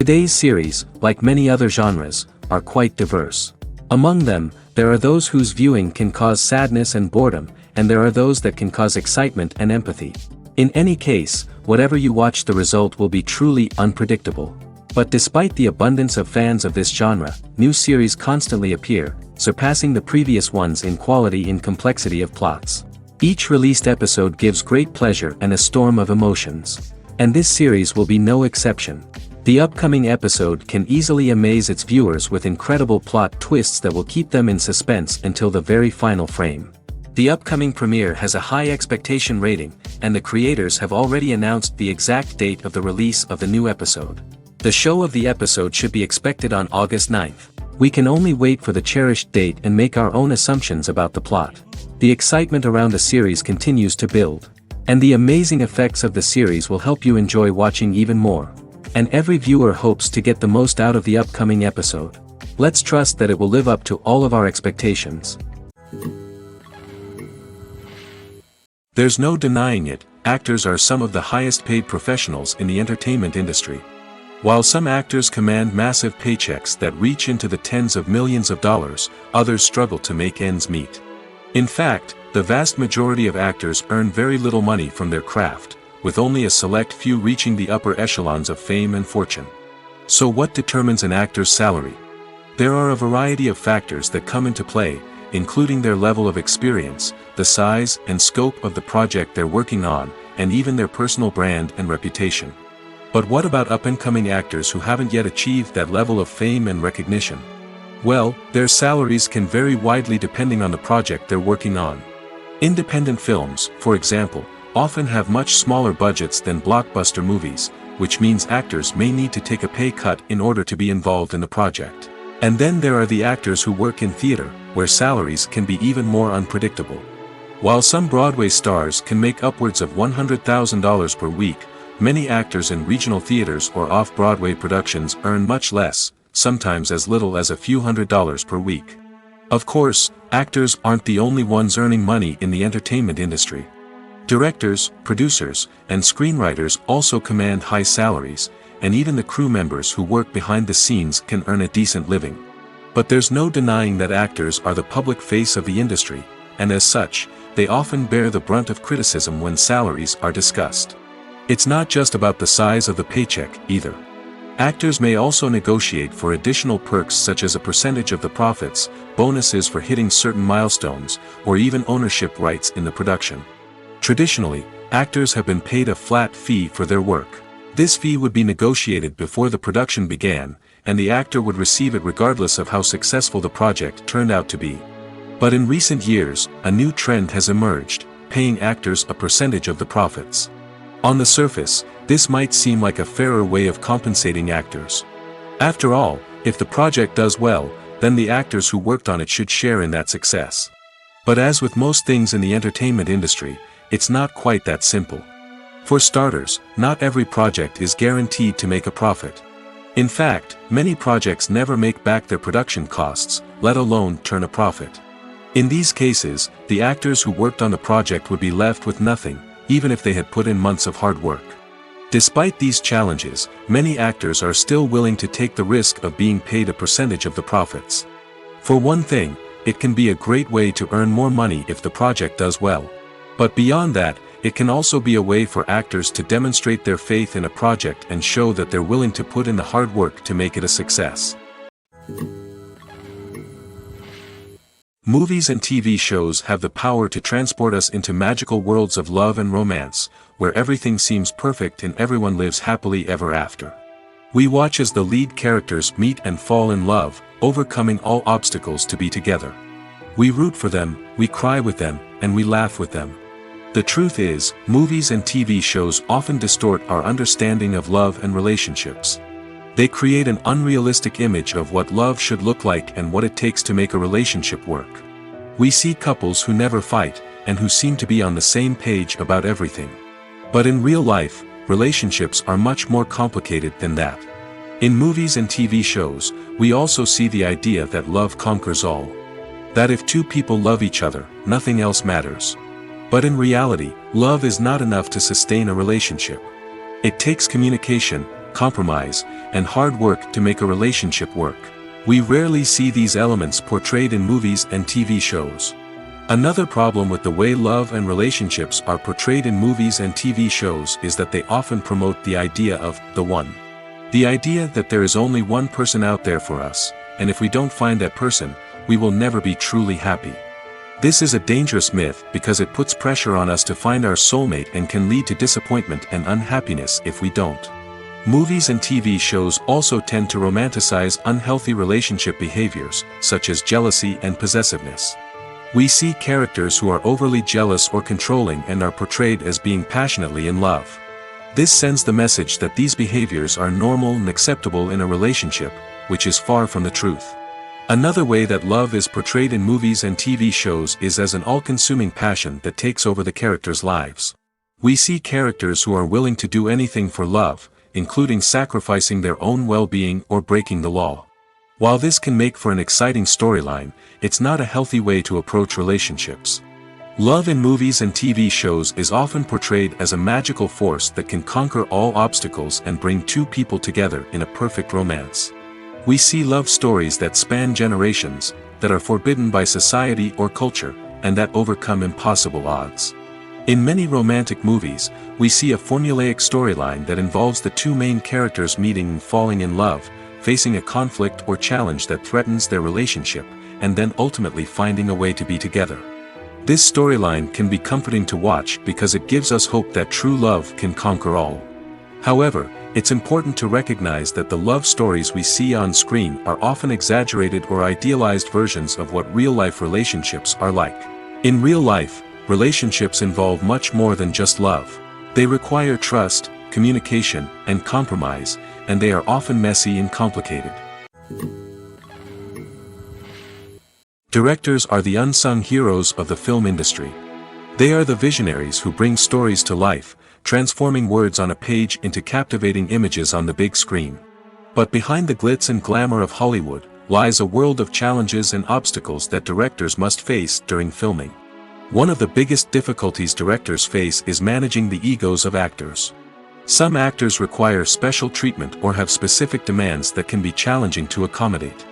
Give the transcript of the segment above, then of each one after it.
Today's series, like many other genres, are quite diverse. Among them, there are those whose viewing can cause sadness and boredom, and there are those that can cause excitement and empathy. In any case, whatever you watch, the result will be truly unpredictable. But despite the abundance of fans of this genre, new series constantly appear, surpassing the previous ones in quality and complexity of plots. Each released episode gives great pleasure and a storm of emotions. And this series will be no exception. The upcoming episode can easily amaze its viewers with incredible plot twists that will keep them in suspense until the very final frame. The upcoming premiere has a high expectation rating, and the creators have already announced the exact date of the release of the new episode. The show of the episode should be expected on August 9th. We can only wait for the cherished date and make our own assumptions about the plot. The excitement around the series continues to build. And the amazing effects of the series will help you enjoy watching even more. And every viewer hopes to get the most out of the upcoming episode. Let's trust that it will live up to all of our expectations. There's no denying it, actors are some of the highest paid professionals in the entertainment industry. While some actors command massive paychecks that reach into the tens of millions of dollars, others struggle to make ends meet. In fact, the vast majority of actors earn very little money from their craft, with only a select few reaching the upper echelons of fame and fortune. So what determines an actor's salary? There are a variety of factors that come into play, including their level of experience, the size and scope of the project they're working on, and even their personal brand and reputation. But what about up-and-coming actors who haven't yet achieved that level of fame and recognition? Well, their salaries can vary widely depending on the project they're working on. Independent films, for example, often have much smaller budgets than blockbuster movies, which means actors may need to take a pay cut in order to be involved in the project. And then there are the actors who work in theater, where salaries can be even more unpredictable. While some Broadway stars can make upwards of $100,000 per week, many actors in regional theaters or off-Broadway productions earn much less, sometimes as little as a few $100s per week. Of course, actors aren't the only ones earning money in the entertainment industry. Directors, producers, and screenwriters also command high salaries, and even the crew members who work behind the scenes can earn a decent living. But there's no denying that actors are the public face of the industry, and as such, they often bear the brunt of criticism when salaries are discussed. It's not just about the size of the paycheck, either. Actors may also negotiate for additional perks such as a percentage of the profits, bonuses for hitting certain milestones, or even ownership rights in the production. Traditionally, actors have been paid a flat fee for their work. This fee would be negotiated before the production began, and the actor would receive it regardless of how successful the project turned out to be. But in recent years, a new trend has emerged, paying actors a percentage of the profits. On the surface, this might seem like a fairer way of compensating actors. After all, if the project does well, then the actors who worked on it should share in that success. But as with most things in the entertainment industry, it's not quite that simple. For starters, not every project is guaranteed to make a profit. In fact, many projects never make back their production costs, let alone turn a profit. In these cases, the actors who worked on the project would be left with nothing, even if they had put in months of hard work. Despite these challenges, many actors are still willing to take the risk of being paid a percentage of the profits. For one thing, it can be a great way to earn more money if the project does well. But beyond that, it can also be a way for actors to demonstrate their faith in a project and show that they're willing to put in the hard work to make it a success. Movies and TV shows have the power to transport us into magical worlds of love and romance, where everything seems perfect and everyone lives happily ever after. We watch as the lead characters meet and fall in love, overcoming all obstacles to be together. We root for them, we cry with them, and we laugh with them. The truth is, movies and TV shows often distort our understanding of love and relationships. They create an unrealistic image of what love should look like and what it takes to make a relationship work. We see couples who never fight, and who seem to be on the same page about everything. But in real life, relationships are much more complicated than that. In movies and TV shows, we also see the idea that love conquers all. That if two people love each other, nothing else matters. But in reality, love is not enough to sustain a relationship. It takes communication, compromise, and hard work to make a relationship work. We rarely see these elements portrayed in movies and TV shows. Another problem with the way love and relationships are portrayed in movies and TV shows is that they often promote the idea of the one. The idea that there is only one person out there for us, and if we don't find that person, we will never be truly happy. This is a dangerous myth because it puts pressure on us to find our soulmate and can lead to disappointment and unhappiness if we don't. Movies and TV shows also tend to romanticize unhealthy relationship behaviors, such as jealousy and possessiveness. We see characters who are overly jealous or controlling and are portrayed as being passionately in love. This sends the message that these behaviors are normal and acceptable in a relationship, which is far from the truth. Another way that love is portrayed in movies and TV shows is as an all-consuming passion that takes over the characters' lives. We see characters who are willing to do anything for love, including sacrificing their own well-being or breaking the law. While this can make for an exciting storyline, it's not a healthy way to approach relationships. Love in movies and TV shows is often portrayed as a magical force that can conquer all obstacles and bring two people together in a perfect romance. We see love stories that span generations, that are forbidden by society or culture, and that overcome impossible odds. In many romantic movies, we see a formulaic storyline that involves the two main characters meeting and falling in love, facing a conflict or challenge that threatens their relationship, and then ultimately finding a way to be together. This storyline can be comforting to watch because it gives us hope that true love can conquer all. However, it's important to recognize that the love stories we see on screen are often exaggerated or idealized versions of what real-life relationships are like. In real life, relationships involve much more than just love. They require trust, communication, and compromise, and they are often messy and complicated. Directors are the unsung heroes of the film industry. They are the visionaries who bring stories to life, transforming words on a page into captivating images on the big screen. But behind the glitz and glamour of Hollywood, lies a world of challenges and obstacles that directors must face during filming. One of the biggest difficulties directors face is managing the egos of actors. Some actors require special treatment or have specific demands that can be challenging to accommodate.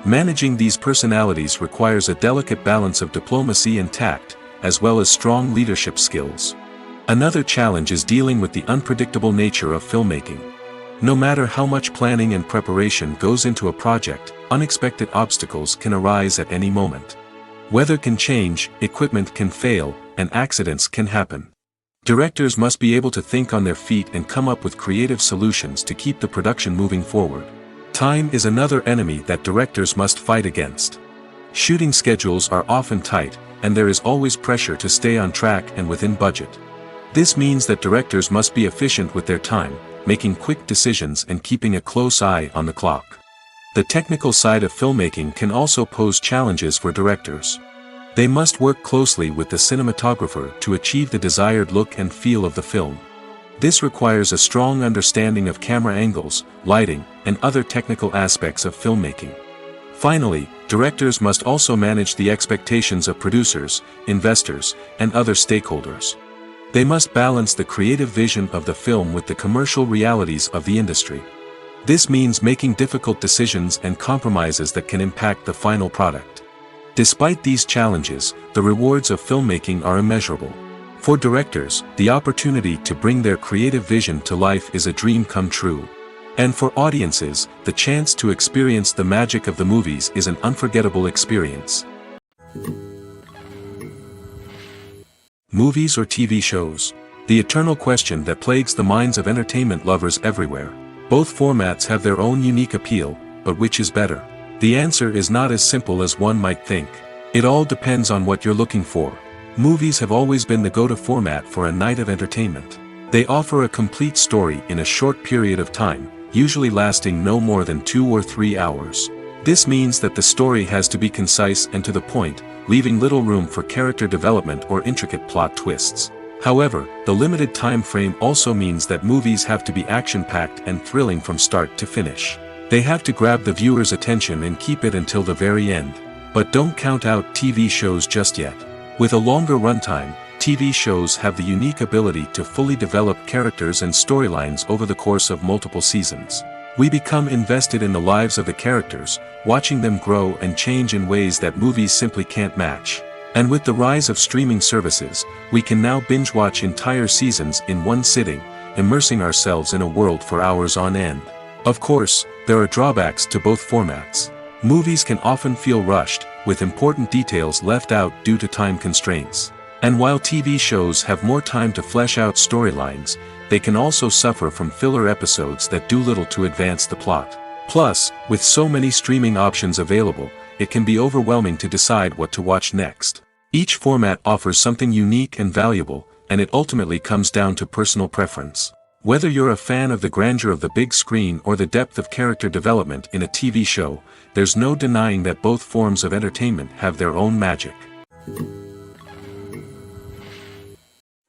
Managing these personalities requires a delicate balance of diplomacy and tact, as well as strong leadership skills. Another challenge is dealing with the unpredictable nature of filmmaking. No matter how much planning and preparation goes into a project, unexpected obstacles can arise at any moment. Weather can change, equipment can fail, and accidents can happen. Directors must be able to think on their feet and come up with creative solutions to keep the production moving forward. Time is another enemy that directors must fight against. Shooting schedules are often tight, and there is always pressure to stay on track and within budget. This means that directors must be efficient with their time, making quick decisions and keeping a close eye on the clock. The technical side of filmmaking can also pose challenges for directors. They must work closely with the cinematographer to achieve the desired look and feel of the film. This requires a strong understanding of camera angles, lighting, and other technical aspects of filmmaking. Finally, directors must also manage the expectations of producers, investors, and other stakeholders. They must balance the creative vision of the film with the commercial realities of the industry. This means making difficult decisions and compromises that can impact the final product. Despite these challenges, the rewards of filmmaking are immeasurable. For directors, the opportunity to bring their creative vision to life is a dream come true. And for audiences, the chance to experience the magic of the movies is an unforgettable experience. Movies or TV shows? The eternal question that plagues the minds of entertainment lovers everywhere. Both formats have their own unique appeal, but which is better? The answer is not as simple as one might think. It all depends on what you're looking for. Movies have always been the go-to format for a night of entertainment. They offer a complete story in a short period of time, usually lasting no more than 2 or 3 hours. This means that the story has to be concise and to the point, leaving little room for character development or intricate plot twists. However, the limited time frame also means that movies have to be action-packed and thrilling from start to finish. They have to grab the viewer's attention and keep it until the very end. But don't count out TV shows just yet. With a longer runtime, TV shows have the unique ability to fully develop characters and storylines over the course of multiple seasons. We become invested in the lives of the characters, watching them grow and change in ways that movies simply can't match. And with the rise of streaming services, we can now binge-watch entire seasons in one sitting, immersing ourselves in a world for hours on end. Of course, there are drawbacks to both formats. Movies can often feel rushed, with important details left out due to time constraints. And while TV shows have more time to flesh out storylines, they can also suffer from filler episodes that do little to advance the plot. Plus, with so many streaming options available, it can be overwhelming to decide what to watch next. Each format offers something unique and valuable, and it ultimately comes down to personal preference. Whether you're a fan of the grandeur of the big screen or the depth of character development in a TV show, there's no denying that both forms of entertainment have their own magic.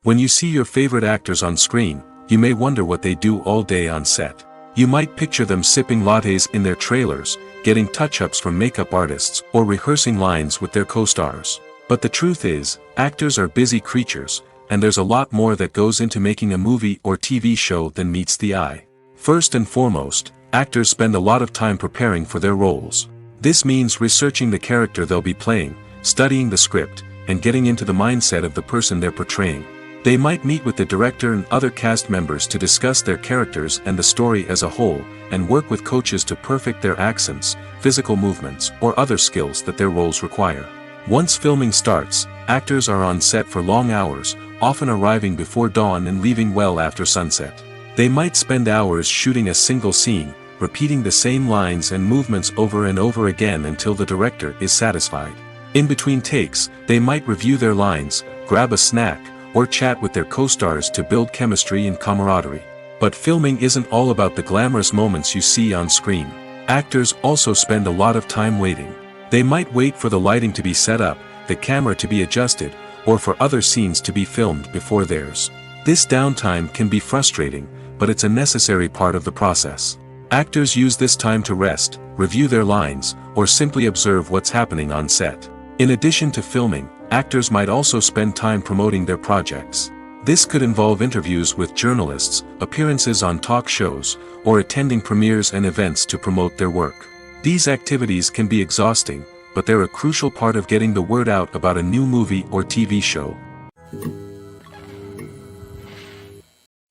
When you see your favorite actors on screen, you may wonder what they do all day on set. You might picture them sipping lattes in their trailers, getting touch-ups from makeup artists, or rehearsing lines with their co-stars. But the truth is, actors are busy creatures, and there's a lot more that goes into making a movie or TV show than meets the eye. First and foremost, actors spend a lot of time preparing for their roles. This means researching the character they'll be playing, studying the script, and getting into the mindset of the person they're portraying. They might meet with the director and other cast members to discuss their characters and the story as a whole, and work with coaches to perfect their accents, physical movements, or other skills that their roles require. Once filming starts, actors are on set for long hours, often arriving before dawn and leaving well after sunset. They might spend hours shooting a single scene, repeating the same lines and movements over and over again until the director is satisfied. In between takes, they might review their lines, grab a snack, or chat with their co-stars to build chemistry and camaraderie. But filming isn't all about the glamorous moments you see on screen. Actors also spend a lot of time waiting. They might wait for the lighting to be set up, the camera to be adjusted, or for other scenes to be filmed before theirs. This downtime can be frustrating, but it's a necessary part of the process. Actors use this time to rest, review their lines, or simply observe what's happening on set. In addition to filming, actors might also spend time promoting their projects. This could involve interviews with journalists, appearances on talk shows, or attending premieres and events to promote their work. These activities can be exhausting, but they're a crucial part of getting the word out about a new movie or TV show.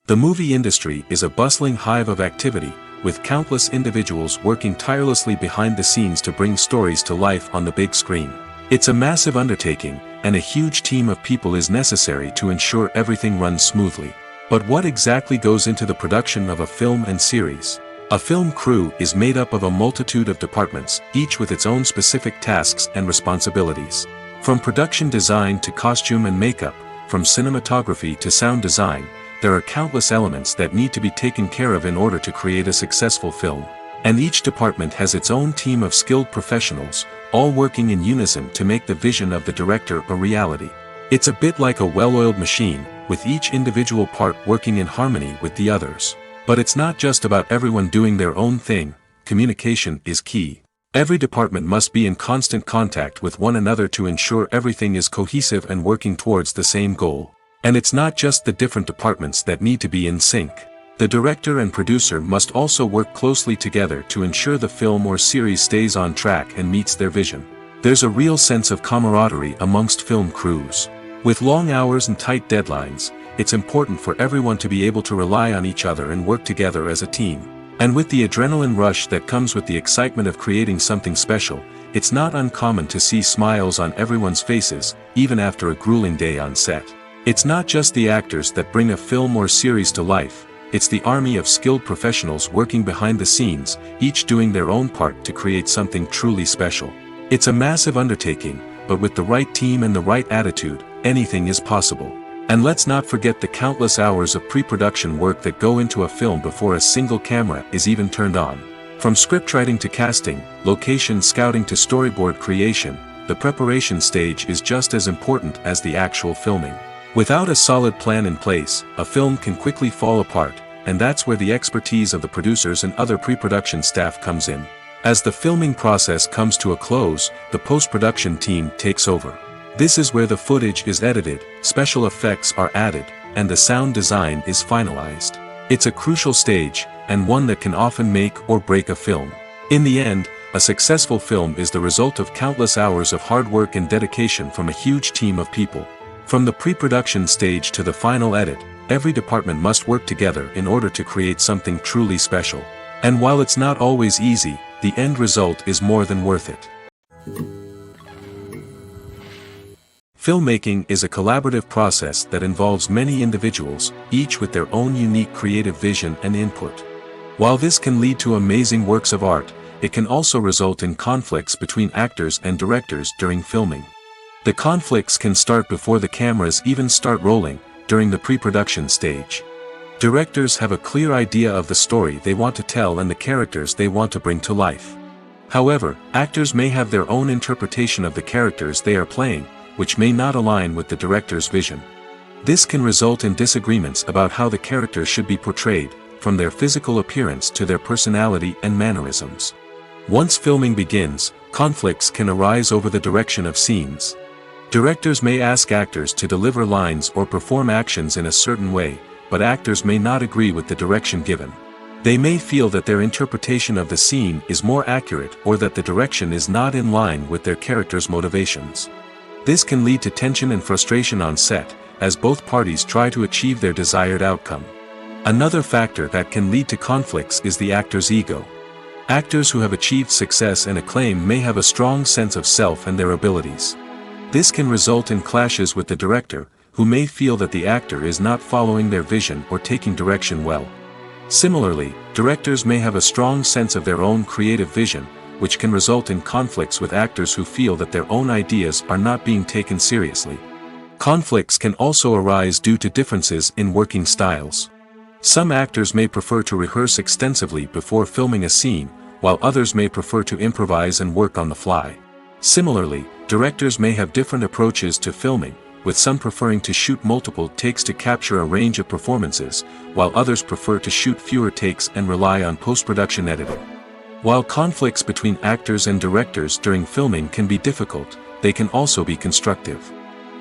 The movie industry is a bustling hive of activity, with countless individuals working tirelessly behind the scenes to bring stories to life on the big screen. It's a massive undertaking, and a huge team of people is necessary to ensure everything runs smoothly. But what exactly goes into the production of a film and series? A film crew is made up of a multitude of departments, each with its own specific tasks and responsibilities. From production design to costume and makeup, from cinematography to sound design, there are countless elements that need to be taken care of in order to create a successful film. And each department has its own team of skilled professionals, all working in unison to make the vision of the director a reality. It's a bit like a well-oiled machine, with each individual part working in harmony with the others. But it's not just about everyone doing their own thing. Communication is key. Every department must be in constant contact with one another to ensure everything is cohesive and working towards the same goal. And it's not just the different departments that need to be in sync. The director and producer must also work closely together to ensure the film or series stays on track and meets their vision. There's a real sense of camaraderie amongst film crews. With long hours and tight deadlines, it's important for everyone to be able to rely on each other and work together as a team. And with the adrenaline rush that comes with the excitement of creating something special, it's not uncommon to see smiles on everyone's faces, even after a grueling day on set. It's not just the actors that bring a film or series to life. It's the army of skilled professionals working behind the scenes, each doing their own part to create something truly special. It's a massive undertaking, but with the right team and the right attitude, anything is possible. And let's not forget the countless hours of pre-production work that go into a film before a single camera is even turned on. From scriptwriting to casting, location scouting to storyboard creation, the preparation stage is just as important as the actual filming. Without a solid plan in place, a film can quickly fall apart, and that's where the expertise of the producers and other pre-production staff comes in. As the filming process comes to a close, the post-production team takes over. This is where the footage is edited, special effects are added, and the sound design is finalized. It's a crucial stage, and one that can often make or break a film. In the end, a successful film is the result of countless hours of hard work and dedication from a huge team of people. From the pre-production stage to the final edit, every department must work together in order to create something truly special. And while it's not always easy, the end result is more than worth it. Filmmaking is a collaborative process that involves many individuals, each with their own unique creative vision and input. While this can lead to amazing works of art, it can also result in conflicts between actors and directors during filming. The conflicts can start before the cameras even start rolling, during the pre-production stage. Directors have a clear idea of the story they want to tell and the characters they want to bring to life. However, actors may have their own interpretation of the characters they are playing, which may not align with the director's vision. This can result in disagreements about how the characters should be portrayed, from their physical appearance to their personality and mannerisms. Once filming begins, conflicts can arise over the direction of scenes. Directors may ask actors to deliver lines or perform actions in a certain way, but actors may not agree with the direction given. They may feel that their interpretation of the scene is more accurate or that the direction is not in line with their character's motivations. This can lead to tension and frustration on set, as both parties try to achieve their desired outcome. Another factor that can lead to conflicts is the actor's ego. Actors who have achieved success and acclaim may have a strong sense of self and their abilities. This can result in clashes with the director, who may feel that the actor is not following their vision or taking direction well. Similarly, directors may have a strong sense of their own creative vision, which can result in conflicts with actors who feel that their own ideas are not being taken seriously. Conflicts can also arise due to differences in working styles. Some actors may prefer to rehearse extensively before filming a scene, while others may prefer to improvise and work on the fly. Similarly, directors may have different approaches to filming, with some preferring to shoot multiple takes to capture a range of performances, while others prefer to shoot fewer takes and rely on post-production editing. While conflicts between actors and directors during filming can be difficult, they can also be constructive.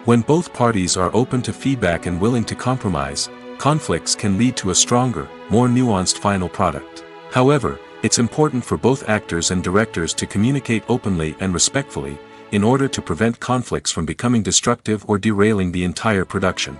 When both parties are open to feedback and willing to compromise, conflicts can lead to a stronger, more nuanced final product. However, it's important for both actors and directors to communicate openly and respectfully, in order to prevent conflicts from becoming destructive or derailing the entire production.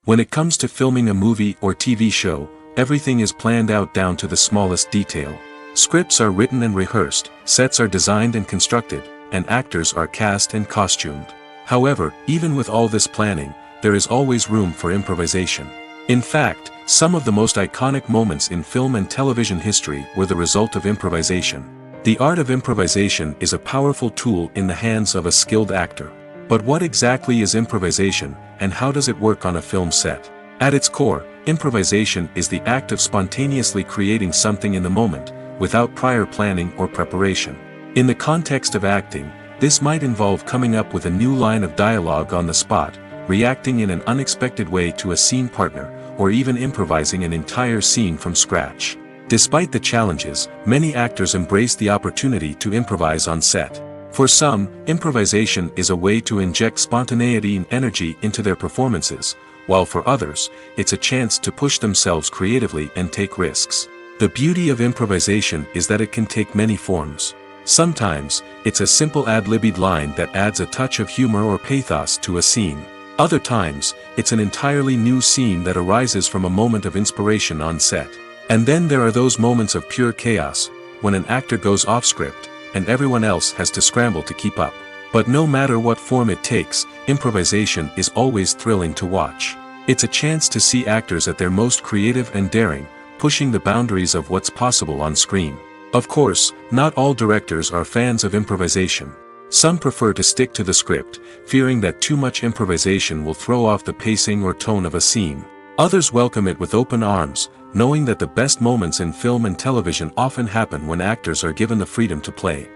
When it comes to filming a movie or TV show, everything is planned out down to the smallest detail. Scripts are written and rehearsed, sets are designed and constructed, and actors are cast and costumed. However, even with all this planning, there is always room for improvisation. In fact, some of the most iconic moments in film and television history were the result of improvisation. The art of improvisation is a powerful tool in the hands of a skilled actor. But what exactly is improvisation, and how does it work on a film set? At its core, improvisation is the act of spontaneously creating something in the moment, without prior planning or preparation. In the context of acting, this might involve coming up with a new line of dialogue on the spot, reacting in an unexpected way to a scene partner, or even improvising an entire scene from scratch. Despite the challenges, many actors embrace the opportunity to improvise on set. For some, improvisation is a way to inject spontaneity and energy into their performances, while for others, it's a chance to push themselves creatively and take risks. The beauty of improvisation is that it can take many forms. Sometimes, it's a simple ad-libbed line that adds a touch of humor or pathos to a scene. Other times, it's an entirely new scene that arises from a moment of inspiration on set. And then there are those moments of pure chaos, when an actor goes off script, and everyone else has to scramble to keep up. But no matter what form it takes, improvisation is always thrilling to watch. It's a chance to see actors at their most creative and daring, pushing the boundaries of what's possible on screen. Of course, not all directors are fans of improvisation. Some prefer to stick to the script, fearing that too much improvisation will throw off the pacing or tone of a scene. Others welcome it with open arms, knowing that the best moments in film and television often happen when actors are given the freedom to play.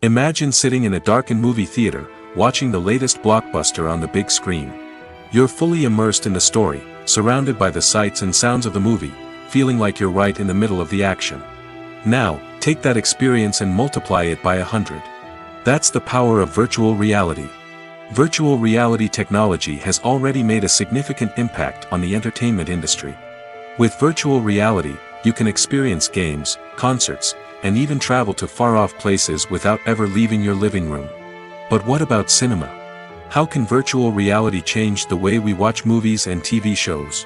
Imagine sitting in a darkened movie theater, watching the latest blockbuster on the big screen. You're fully immersed in the story, surrounded by the sights and sounds of the movie, feeling like you're right in the middle of the action. Now, Take that experience and multiply it by 100. That's the power of virtual reality. Virtual reality technology has already made a significant impact on the entertainment industry. With virtual reality, you can experience games, concerts, and even travel to far-off places without ever leaving your living room. But what about cinema? How can virtual reality change the way we watch movies and TV shows?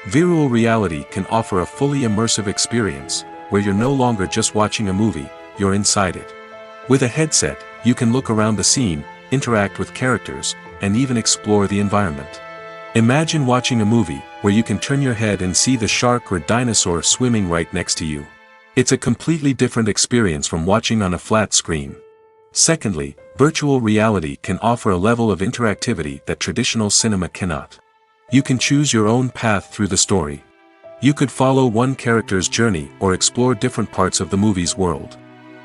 Virtual reality can offer a fully immersive experience, where you're no longer just watching a movie, you're inside it. With a headset, you can look around the scene, interact with characters, and even explore the environment. Imagine watching a movie, where you can turn your head and see the shark or dinosaur swimming right next to you. It's a completely different experience from watching on a flat screen. Secondly, virtual reality can offer a level of interactivity that traditional cinema cannot. You can choose your own path through the story. You could follow one character's journey or explore different parts of the movie's world.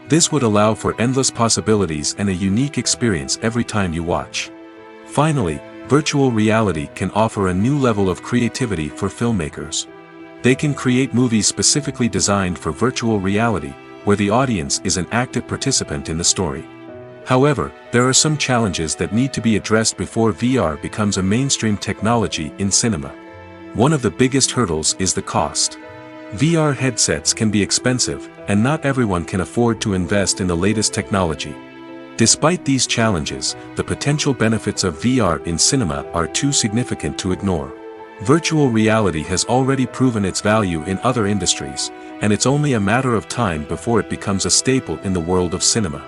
This would allow for endless possibilities and a unique experience every time you watch. Finally, virtual reality can offer a new level of creativity for filmmakers. They can create movies specifically designed for virtual reality, where the audience is an active participant in the story. However, there are some challenges that need to be addressed before VR becomes a mainstream technology in cinema. One of the biggest hurdles is the cost. VR headsets can be expensive, and not everyone can afford to invest in the latest technology. Despite these challenges, the potential benefits of VR in cinema are too significant to ignore. Virtual reality has already proven its value in other industries, and it's only a matter of time before it becomes a staple in the world of cinema.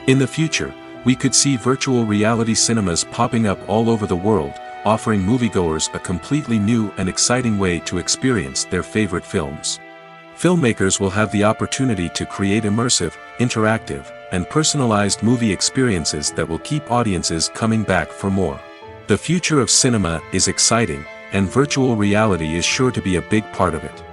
In the future, we could see virtual reality cinemas popping up all over the world, offering moviegoers a completely new and exciting way to experience their favorite films. Filmmakers will have the opportunity to create immersive, interactive, and personalized movie experiences that will keep audiences coming back for more. The future of cinema is exciting, and virtual reality is sure to be a big part of it.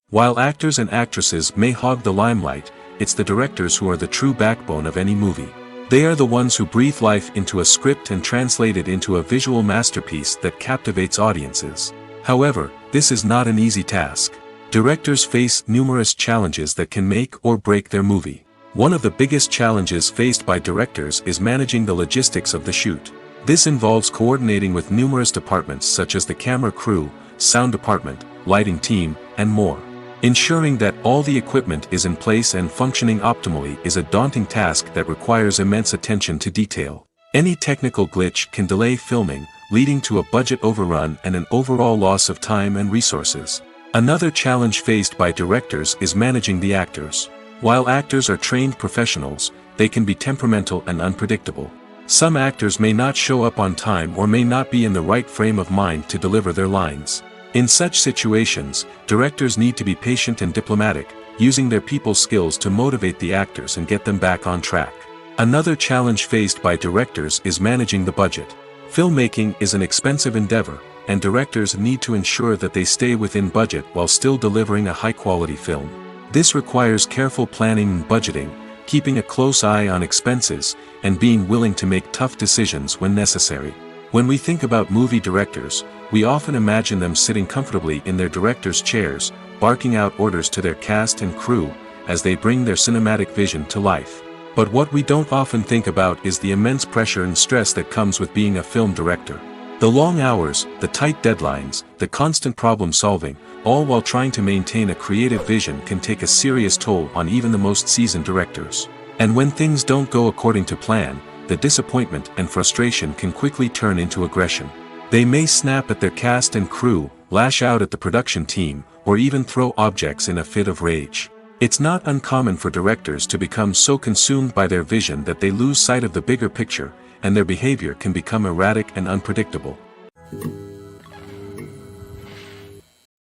While actors and actresses may hog the limelight, it's the directors who are the true backbone of any movie. They are the ones who breathe life into a script and translate it into a visual masterpiece that captivates audiences. However, this is not an easy task. Directors face numerous challenges that can make or break their movie. One of the biggest challenges faced by directors is managing the logistics of the shoot. This involves coordinating with numerous departments such as the camera crew, sound department, lighting team, and more. Ensuring that all the equipment is in place and functioning optimally is a daunting task that requires immense attention to detail. Any technical glitch can delay filming, leading to a budget overrun and an overall loss of time and resources. Another challenge faced by directors is managing the actors. While actors are trained professionals, they can be temperamental and unpredictable. Some actors may not show up on time or may not be in the right frame of mind to deliver their lines. In such situations, directors need to be patient and diplomatic, using their people skills to motivate the actors and get them back on track. Another challenge faced by directors is managing the budget. Filmmaking is an expensive endeavor, and directors need to ensure that they stay within budget while still delivering a high-quality film. This requires careful planning and budgeting, keeping a close eye on expenses, and being willing to make tough decisions when necessary. When we think about movie directors, we often imagine them sitting comfortably in their director's chairs, barking out orders to their cast and crew, as they bring their cinematic vision to life. But what we don't often think about is the immense pressure and stress that comes with being a film director. The long hours, the tight deadlines, the constant problem solving, all while trying to maintain a creative vision can take a serious toll on even the most seasoned directors. And when things don't go according to plan, the disappointment and frustration can quickly turn into aggression. They may snap at their cast and crew, lash out at the production team, or even throw objects in a fit of rage. It's not uncommon for directors to become so consumed by their vision that they lose sight of the bigger picture, and their behavior can become erratic and unpredictable.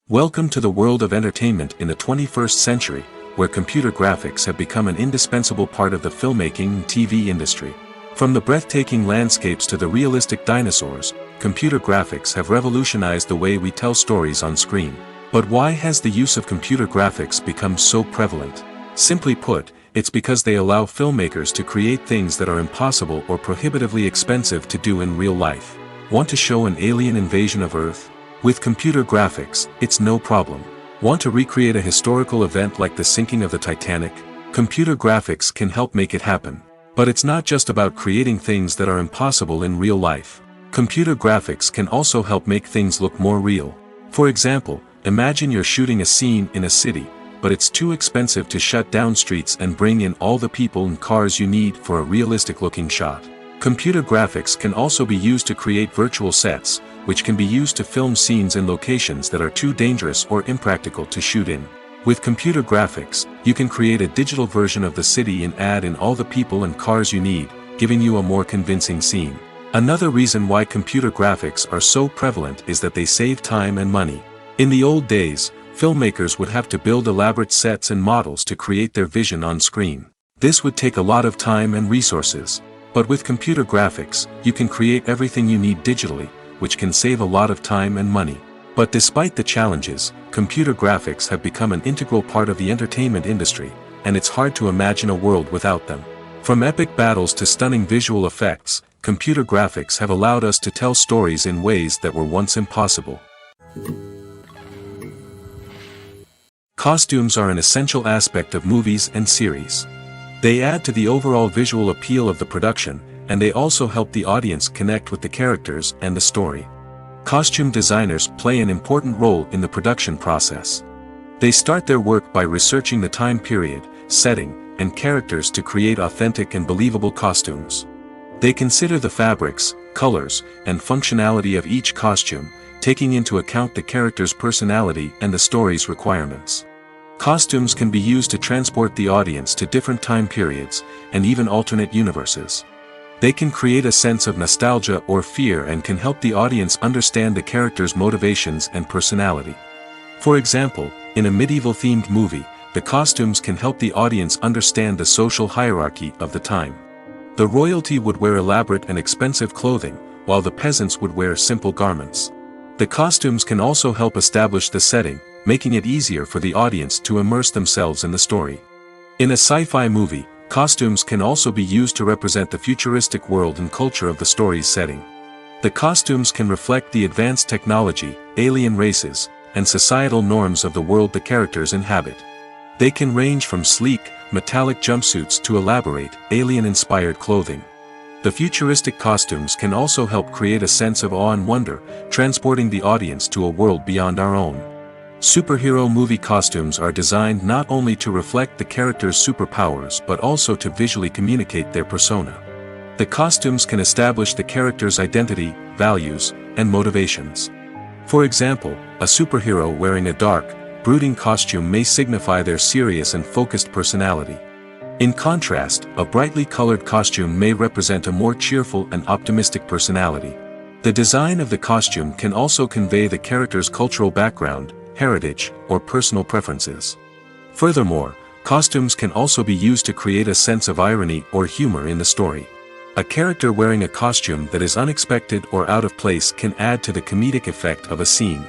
Welcome to the world of entertainment in the 21st century, where computer graphics have become an indispensable part of the filmmaking and TV industry. From the breathtaking landscapes to the realistic dinosaurs, computer graphics have revolutionized the way we tell stories on screen. But why has the use of computer graphics become so prevalent? Simply put, it's because they allow filmmakers to create things that are impossible or prohibitively expensive to do in real life. Want to show an alien invasion of Earth? With computer graphics, it's no problem. Want to recreate a historical event like the sinking of the Titanic? Computer graphics can help make it happen. But it's not just about creating things that are impossible in real life. Computer graphics can also help make things look more real. For example, imagine you're shooting a scene in a city, but it's too expensive to shut down streets and bring in all the people and cars you need for a realistic-looking shot. Computer graphics can also be used to create virtual sets, which can be used to film scenes in locations that are too dangerous or impractical to shoot in. With computer graphics, you can create a digital version of the city and add in all the people and cars you need, giving you a more convincing scene. Another reason why computer graphics are so prevalent is that they save time and money. In the old days, filmmakers would have to build elaborate sets and models to create their vision on screen. This would take a lot of time and resources. But with computer graphics, you can create everything you need digitally, which can save a lot of time and money. But despite the challenges, computer graphics have become an integral part of the entertainment industry, and it's hard to imagine a world without them. From epic battles to stunning visual effects, computer graphics have allowed us to tell stories in ways that were once impossible. Costumes are an essential aspect of movies and series. They add to the overall visual appeal of the production, and they also help the audience connect with the characters and the story. Costume designers play an important role in the production process. They start their work by researching the time period, setting, and characters to create authentic and believable costumes. They consider the fabrics, colors, and functionality of each costume, taking into account the character's personality and the story's requirements. Costumes can be used to transport the audience to different time periods, and even alternate universes. They can create a sense of nostalgia or fear and can help the audience understand the character's motivations and personality. For example, in a medieval-themed movie, the costumes can help the audience understand the social hierarchy of the time. The royalty would wear elaborate and expensive clothing, while the peasants would wear simple garments. The costumes can also help establish the setting, making it easier for the audience to immerse themselves in the story. In a sci-fi movie, costumes can also be used to represent the futuristic world and culture of the story's setting. The costumes can reflect the advanced technology, alien races, and societal norms of the world the characters inhabit. They can range from sleek, metallic jumpsuits to elaborate, alien-inspired clothing. The futuristic costumes can also help create a sense of awe and wonder, transporting the audience to a world beyond our own. Superhero movie costumes are designed not only to reflect the character's superpowers but also to visually communicate their persona. The costumes can establish the character's identity, values, and motivations. For example, a superhero wearing a dark, brooding costume may signify their serious and focused personality. In contrast, a brightly colored costume may represent a more cheerful and optimistic personality. The design of the costume can also convey the character's cultural background, heritage, or personal preferences. Furthermore, costumes can also be used to create a sense of irony or humor in the story. A character wearing a costume that is unexpected or out of place can add to the comedic effect of a scene.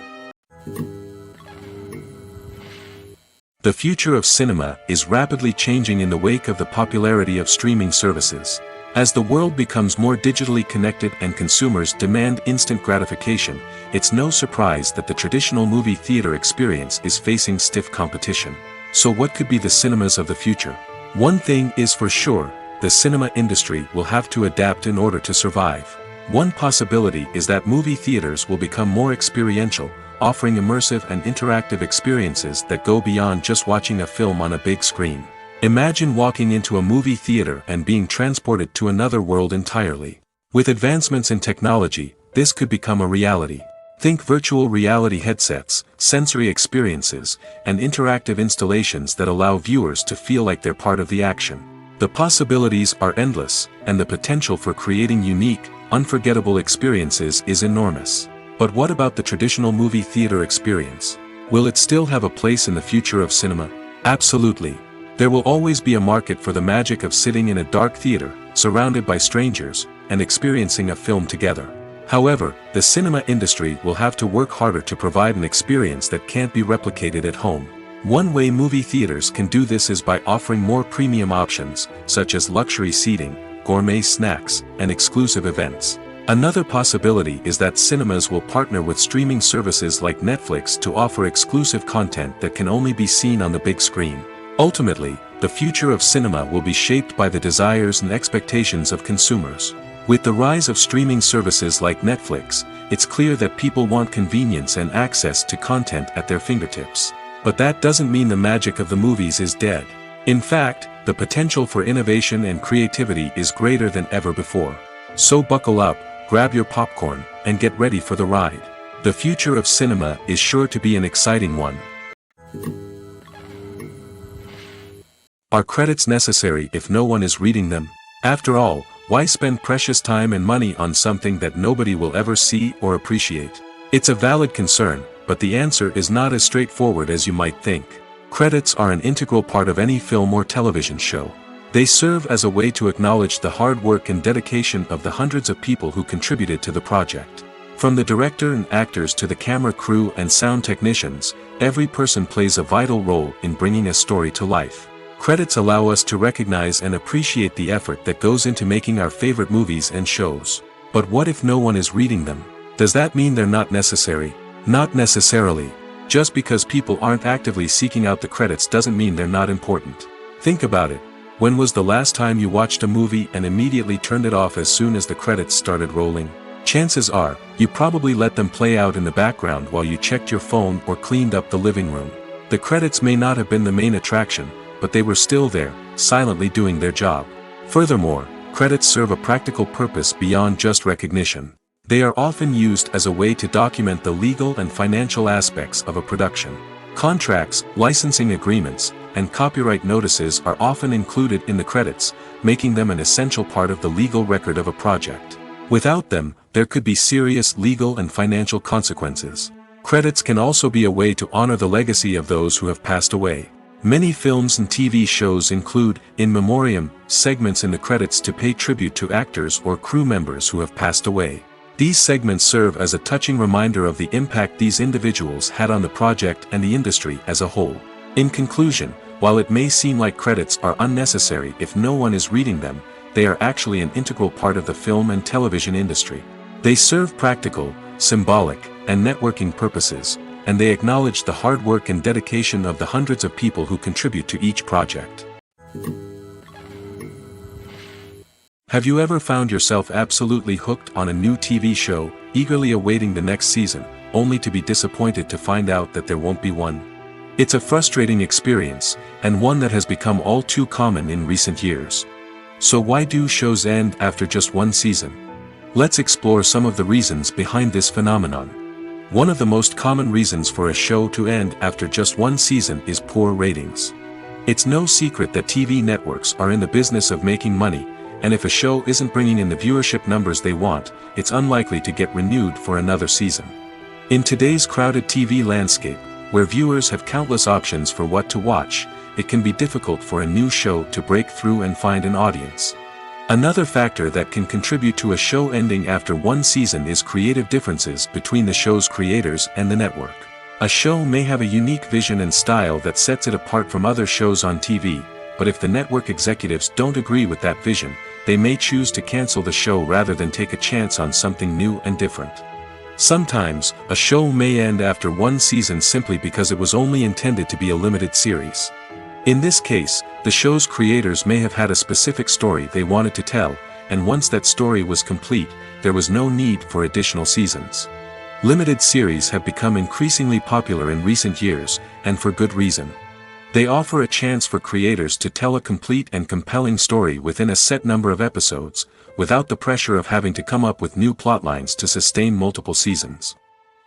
The future of cinema is rapidly changing in the wake of the popularity of streaming services. As the world becomes more digitally connected and consumers demand instant gratification, it's no surprise that the traditional movie theater experience is facing stiff competition. So what could be the cinemas of the future? One thing is for sure, the cinema industry will have to adapt in order to survive. One possibility is that movie theaters will become more experiential, offering immersive and interactive experiences that go beyond just watching a film on a big screen. Imagine walking into a movie theater and being transported to another world entirely. With advancements in technology, this could become a reality. Think virtual reality headsets, sensory experiences, and interactive installations that allow viewers to feel like they're part of the action. The possibilities are endless, and the potential for creating unique, unforgettable experiences is enormous. But what about the traditional movie theater experience? Will it still have a place in the future of cinema? Absolutely. There will always be a market for the magic of sitting in a dark theater, surrounded by strangers, and experiencing a film together. However, the cinema industry will have to work harder to provide an experience that can't be replicated at home. One way movie theaters can do this is by offering more premium options, such as luxury seating, gourmet snacks, and exclusive events. Another possibility is that cinemas will partner with streaming services like Netflix to offer exclusive content that can only be seen on the big screen. Ultimately, the future of cinema will be shaped by the desires and expectations of consumers. With the rise of streaming services like Netflix, it's clear that people want convenience and access to content at their fingertips. But that doesn't mean the magic of the movies is dead. In fact, the potential for innovation and creativity is greater than ever before. So buckle up, grab your popcorn, and get ready for the ride. The future of cinema is sure to be an exciting one. Are credits necessary if no one is reading them? After all, why spend precious time and money on something that nobody will ever see or appreciate? It's a valid concern, but the answer is not as straightforward as you might think. Credits are an integral part of any film or television show. They serve as a way to acknowledge the hard work and dedication of the hundreds of people who contributed to the project. From the director and actors to the camera crew and sound technicians, every person plays a vital role in bringing a story to life. Credits allow us to recognize and appreciate the effort that goes into making our favorite movies and shows. But what if no one is reading them? Does that mean they're not necessary? Not necessarily. Just because people aren't actively seeking out the credits doesn't mean they're not important. Think about it. When was the last time you watched a movie and immediately turned it off as soon as the credits started rolling? Chances are, you probably let them play out in the background while you checked your phone or cleaned up the living room. The credits may not have been the main attraction, but they were still there, silently doing their job. Furthermore, credits serve a practical purpose beyond just recognition. They are often used as a way to document the legal and financial aspects of a production. Contracts, licensing agreements, and copyright notices are often included in the credits, making them an essential part of the legal record of a project. Without them, there could be serious legal and financial consequences. Credits can also be a way to honor the legacy of those who have passed away. Many films and TV shows include, in memoriam, segments in the credits to pay tribute to actors or crew members who have passed away. These segments serve as a touching reminder of the impact these individuals had on the project and the industry as a whole. In conclusion, while it may seem like credits are unnecessary if no one is reading them, they are actually an integral part of the film and television industry. They serve practical, symbolic, and networking purposes, and they acknowledge the hard work and dedication of the hundreds of people who contribute to each project. Have you ever found yourself absolutely hooked on a new TV show, eagerly awaiting the next season, only to be disappointed to find out that there won't be one? It's a frustrating experience, and one that has become all too common in recent years. So why do shows end after just one season? Let's explore some of the reasons behind this phenomenon. One of the most common reasons for a show to end after just one season is poor ratings. It's no secret that TV networks are in the business of making money, and if a show isn't bringing in the viewership numbers they want, it's unlikely to get renewed for another season. In today's crowded TV landscape, where viewers have countless options for what to watch, it can be difficult for a new show to break through and find an audience. Another factor that can contribute to a show ending after one season is creative differences between the show's creators and the network. A show may have a unique vision and style that sets it apart from other shows on TV, but if the network executives don't agree with that vision, they may choose to cancel the show rather than take a chance on something new and different. Sometimes, a show may end after one season simply because it was only intended to be a limited series. In this case, the show's creators may have had a specific story they wanted to tell, and once that story was complete, there was no need for additional seasons. Limited series have become increasingly popular in recent years, and for good reason. They offer a chance for creators to tell a complete and compelling story within a set number of episodes, without the pressure of having to come up with new plotlines to sustain multiple seasons.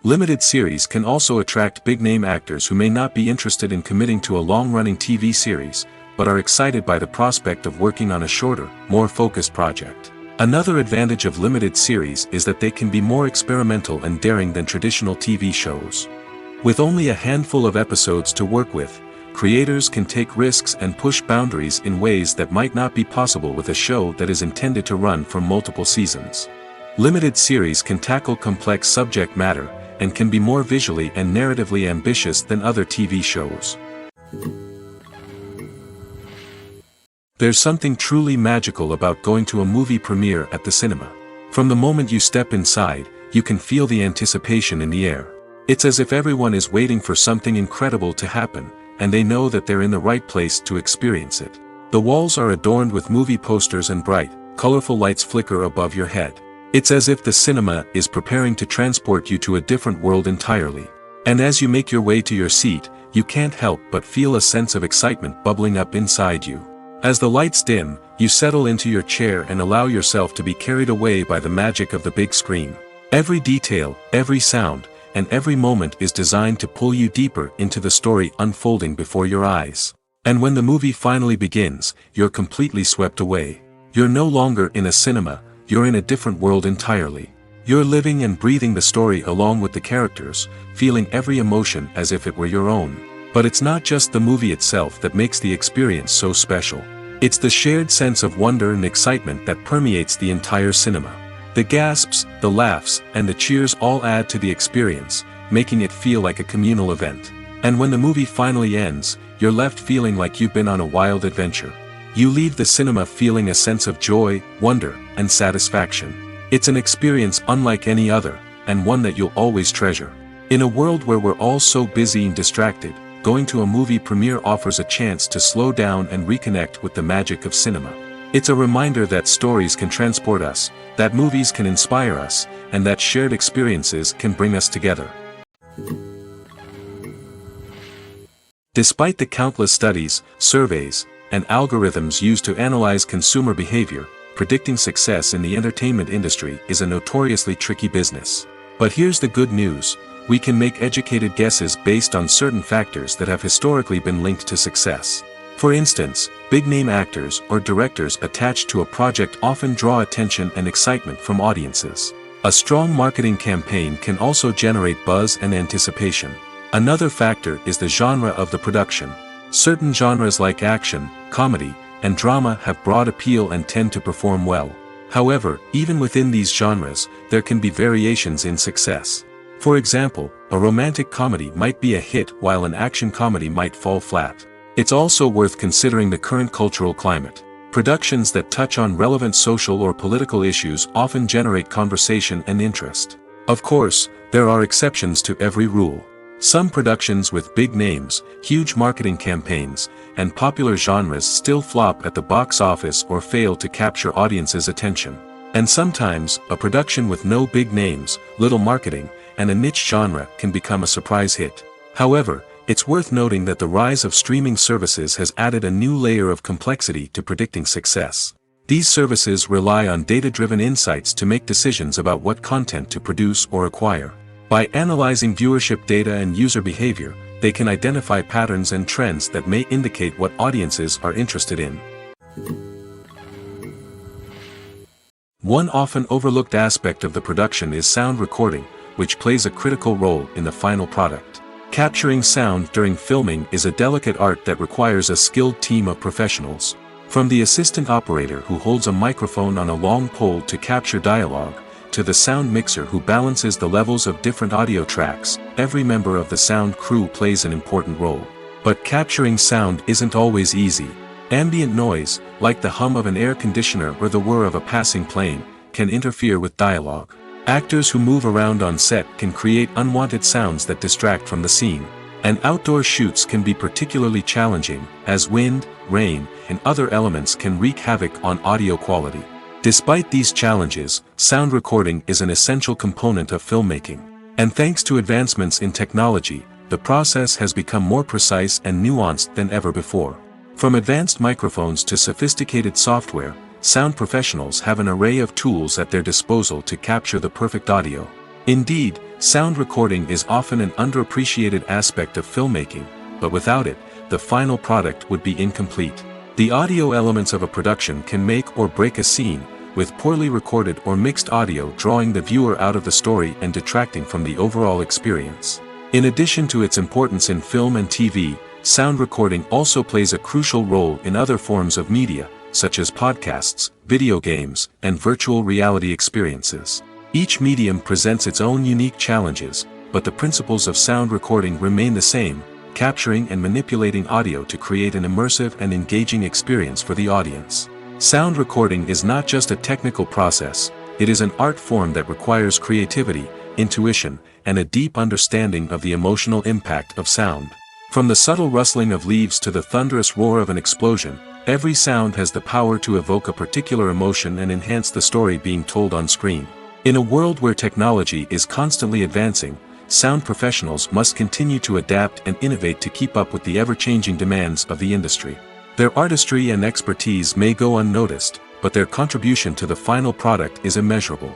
Limited series can also attract big-name actors who may not be interested in committing to a long-running TV series, but are excited by the prospect of working on a shorter, more focused project. Another advantage of limited series is that they can be more experimental and daring than traditional TV shows. With only a handful of episodes to work with, creators can take risks and push boundaries in ways that might not be possible with a show that is intended to run for multiple seasons. Limited series can tackle complex subject matter, and can be more visually and narratively ambitious than other TV shows. There's something truly magical about going to a movie premiere at the cinema. From the moment you step inside, you can feel the anticipation in the air. It's as if everyone is waiting for something incredible to happen, and they know that they're in the right place to experience it. The walls are adorned with movie posters and bright, colorful lights flicker above your head. It's as if the cinema is preparing to transport you to a different world entirely. And as you make your way to your seat, you can't help but feel a sense of excitement bubbling up inside you. As the lights dim, you settle into your chair and allow yourself to be carried away by the magic of the big screen. Every detail, every sound, and every moment is designed to pull you deeper into the story unfolding before your eyes. And when the movie finally begins, you're completely swept away. You're no longer in a cinema, you're in a different world entirely. You're living and breathing the story along with the characters, feeling every emotion as if it were your own. But it's not just the movie itself that makes the experience so special. It's the shared sense of wonder and excitement that permeates the entire cinema. The gasps, the laughs, and the cheers all add to the experience, making it feel like a communal event. And when the movie finally ends, you're left feeling like you've been on a wild adventure. You leave the cinema feeling a sense of joy, wonder, and satisfaction. It's an experience unlike any other, and one that you'll always treasure. In a world where we're all so busy and distracted, going to a movie premiere offers a chance to slow down and reconnect with the magic of cinema. It's a reminder that stories can transport us, that movies can inspire us, and that shared experiences can bring us together. Despite the countless studies, surveys, and algorithms used to analyze consumer behavior, predicting success in the entertainment industry is a notoriously tricky business. But here's the good news: we can make educated guesses based on certain factors that have historically been linked to success. For instance, big-name actors or directors attached to a project often draw attention and excitement from audiences. A strong marketing campaign can also generate buzz and anticipation. Another factor is the genre of the production. Certain genres like action, comedy, and drama have broad appeal and tend to perform well. However, even within these genres, there can be variations in success. For example, a romantic comedy might be a hit while an action comedy might fall flat. It's also worth considering the current cultural climate. Productions that touch on relevant social or political issues often generate conversation and interest. Of course, there are exceptions to every rule. Some productions with big names, huge marketing campaigns, and popular genres still flop at the box office or fail to capture audiences' attention. And sometimes, a production with no big names, little marketing, and a niche genre can become a surprise hit. However, it's worth noting that the rise of streaming services has added a new layer of complexity to predicting success. These services rely on data-driven insights to make decisions about what content to produce or acquire. By analyzing viewership data and user behavior, they can identify patterns and trends that may indicate what audiences are interested in. One often overlooked aspect of the production is sound recording, which plays a critical role in the final product. Capturing sound during filming is a delicate art that requires a skilled team of professionals. From the assistant operator who holds a microphone on a long pole to capture dialogue, to the sound mixer who balances the levels of different audio tracks, every member of the sound crew plays an important role. But capturing sound isn't always easy. Ambient noise, like the hum of an air conditioner or the whir of a passing plane, can interfere with dialogue. Actors who move around on set can create unwanted sounds that distract from the scene. And outdoor shoots can be particularly challenging, as wind, rain, and other elements can wreak havoc on audio quality. Despite these challenges, sound recording is an essential component of filmmaking. And thanks to advancements in technology, the process has become more precise and nuanced than ever before. From advanced microphones to sophisticated software, sound professionals have an array of tools at their disposal to capture the perfect audio. Indeed, sound recording is often an underappreciated aspect of filmmaking, but without it, the final product would be incomplete. The audio elements of a production can make or break a scene, with poorly recorded or mixed audio drawing the viewer out of the story and detracting from the overall experience. In addition to its importance in film and TV, sound recording also plays a crucial role in other forms of media, such as podcasts, video games, and virtual reality experiences. Each medium presents its own unique challenges, but the principles of sound recording remain the same: capturing and manipulating audio to create an immersive and engaging experience for the audience. Sound recording is not just a technical process, It is an art form that requires creativity, intuition, and a deep understanding of the emotional impact of sound. From the subtle rustling of leaves to the thunderous roar of an explosion, every sound has the power to evoke a particular emotion and enhance the story being told on screen. In a world where technology is constantly advancing, sound professionals must continue to adapt and innovate to keep up with the ever-changing demands of the industry. Their artistry and expertise may go unnoticed, but their contribution to the final product is immeasurable.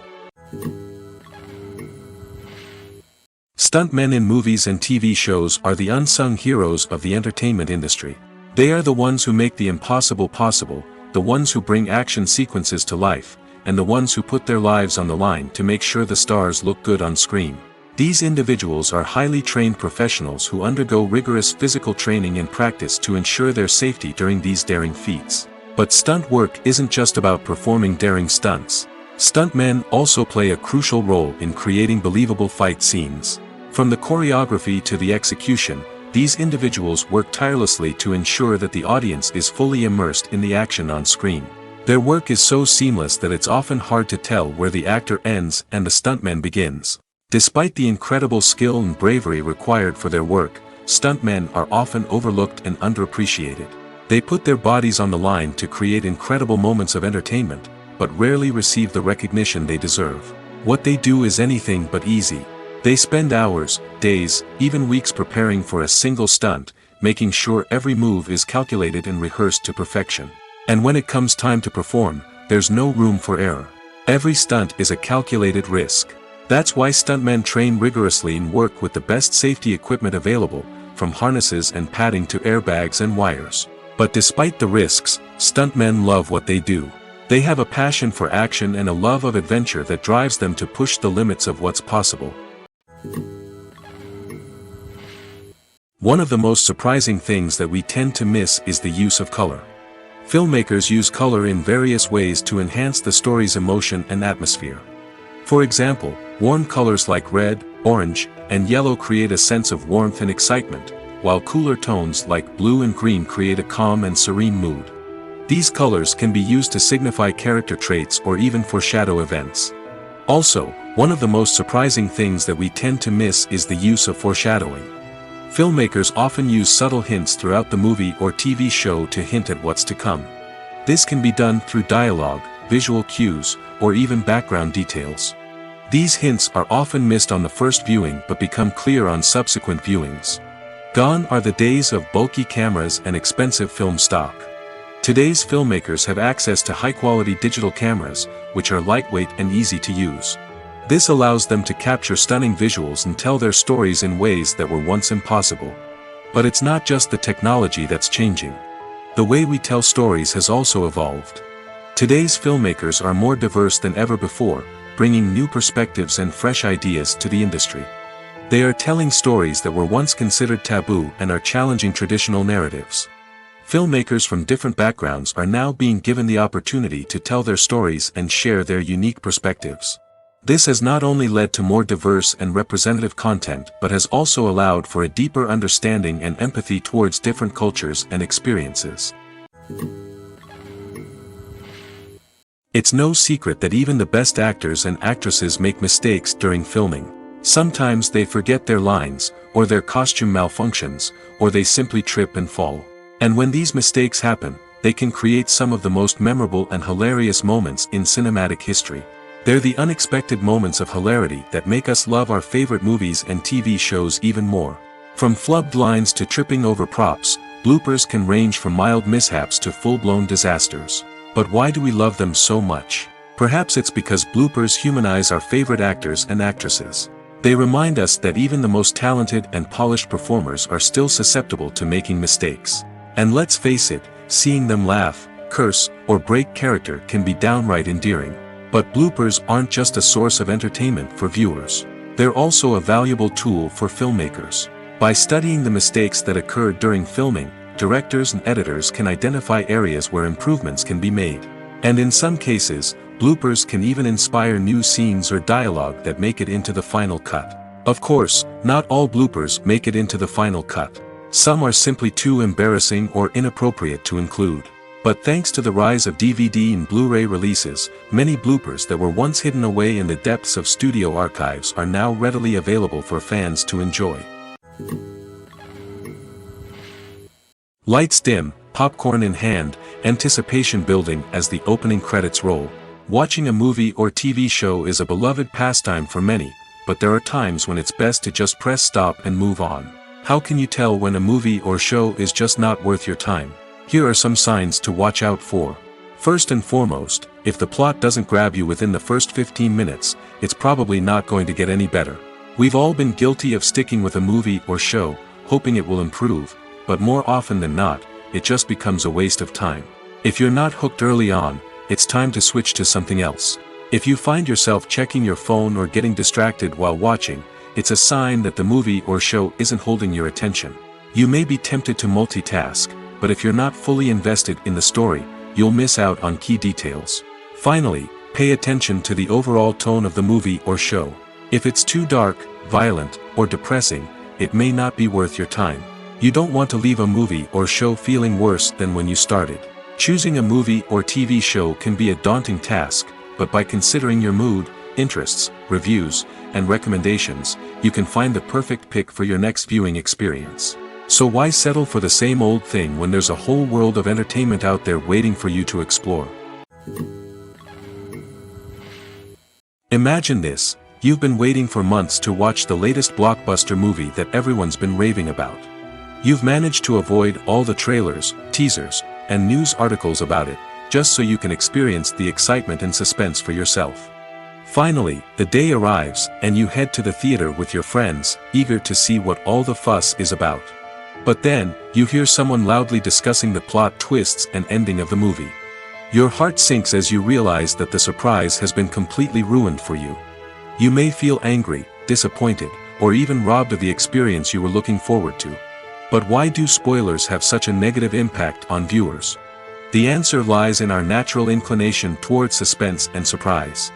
Stuntmen in movies and TV shows are the unsung heroes of the entertainment industry. They are the ones who make the impossible possible, the ones who bring action sequences to life, and the ones who put their lives on the line to make sure the stars look good on screen. These individuals are highly trained professionals who undergo rigorous physical training and practice to ensure their safety during these daring feats. But stunt work isn't just about performing daring stunts. Stuntmen also play a crucial role in creating believable fight scenes. From the choreography to the execution, these individuals work tirelessly to ensure that the audience is fully immersed in the action on screen. Their work is so seamless that it's often hard to tell where the actor ends and the stuntman begins. Despite the incredible skill and bravery required for their work, stuntmen are often overlooked and underappreciated. They put their bodies on the line to create incredible moments of entertainment, but rarely receive the recognition they deserve. What they do is anything but easy. They spend hours, days, even weeks preparing for a single stunt, making sure every move is calculated and rehearsed to perfection. And when it comes time to perform, there's no room for error. Every stunt is a calculated risk. That's why stuntmen train rigorously and work with the best safety equipment available, from harnesses and padding to airbags and wires. But despite the risks, stuntmen love what they do. They have a passion for action and a love of adventure that drives them to push the limits of what's possible. One of the most surprising things that we tend to miss is the use of color. Filmmakers use color in various ways to enhance the story's emotion and atmosphere. For example, warm colors like red, orange, and yellow create a sense of warmth and excitement, while cooler tones like blue and green create a calm and serene mood. These colors can be used to signify character traits or even foreshadow events. Also, one of the most surprising things that we tend to miss is the use of foreshadowing. Filmmakers often use subtle hints throughout the movie or TV show to hint at what's to come. This can be done through dialogue, visual cues, or even background details. These hints are often missed on the first viewing but become clear on subsequent viewings. Gone are the days of bulky cameras and expensive film stock. Today's filmmakers have access to high-quality digital cameras, which are lightweight and easy to use. This allows them to capture stunning visuals and tell their stories in ways that were once impossible. But it's not just the technology that's changing. The way we tell stories has also evolved. Today's filmmakers are more diverse than ever before, bringing new perspectives and fresh ideas to the industry. They are telling stories that were once considered taboo and are challenging traditional narratives. Filmmakers from different backgrounds are now being given the opportunity to tell their stories and share their unique perspectives. This has not only led to more diverse and representative content but has also allowed for a deeper understanding and empathy towards different cultures and experiences. It's no secret that even the best actors and actresses make mistakes during filming. Sometimes they forget their lines, or their costume malfunctions, or they simply trip and fall. And when these mistakes happen, they can create some of the most memorable and hilarious moments in cinematic history. They're the unexpected moments of hilarity that make us love our favorite movies and TV shows even more. From flubbed lines to tripping over props, bloopers can range from mild mishaps to full-blown disasters. But why do we love them so much? Perhaps it's because bloopers humanize our favorite actors and actresses. They remind us that even the most talented and polished performers are still susceptible to making mistakes. And let's face it, seeing them laugh, curse, or break character can be downright endearing. But bloopers aren't just a source of entertainment for viewers. They're also a valuable tool for filmmakers. By studying the mistakes that occurred during filming, directors and editors can identify areas where improvements can be made. And in some cases, bloopers can even inspire new scenes or dialogue that make it into the final cut. Of course, not all bloopers make it into the final cut. Some are simply too embarrassing or inappropriate to include. But thanks to the rise of DVD and Blu-ray releases, many bloopers that were once hidden away in the depths of studio archives are now readily available for fans to enjoy. Lights dim, popcorn in hand, anticipation building as the opening credits roll. Watching a movie or TV show is a beloved pastime for many, but there are times when it's best to just press stop and move on. How can you tell when a movie or show is just not worth your time? Here are some signs to watch out for. First and foremost, if the plot doesn't grab you within the first 15 minutes, it's probably not going to get any better. We've all been guilty of sticking with a movie or show, hoping it will improve, but more often than not, it just becomes a waste of time. If you're not hooked early on, it's time to switch to something else. If you find yourself checking your phone or getting distracted while watching, it's a sign that the movie or show isn't holding your attention. You may be tempted to multitask, but if you're not fully invested in the story, you'll miss out on key details. Finally, pay attention to the overall tone of the movie or show. If it's too dark, violent, or depressing, it may not be worth your time. You don't want to leave a movie or show feeling worse than when you started. Choosing a movie or TV show can be a daunting task, but by considering your mood, interests, reviews, and recommendations, you can find the perfect pick for your next viewing experience. So why settle for the same old thing when there's a whole world of entertainment out there waiting for you to explore? Imagine this: you've been waiting for months to watch the latest blockbuster movie that everyone's been raving about. You've managed to avoid all the trailers, teasers, and news articles about it, just so you can experience the excitement and suspense for yourself. Finally, the day arrives, and you head to the theater with your friends, eager to see what all the fuss is about. But then, you hear someone loudly discussing the plot twists and ending of the movie. Your heart sinks as you realize that the surprise has been completely ruined for you. You may feel angry, disappointed, or even robbed of the experience you were looking forward to. But why do spoilers have such a negative impact on viewers? The answer lies in our natural inclination towards suspense and surprise.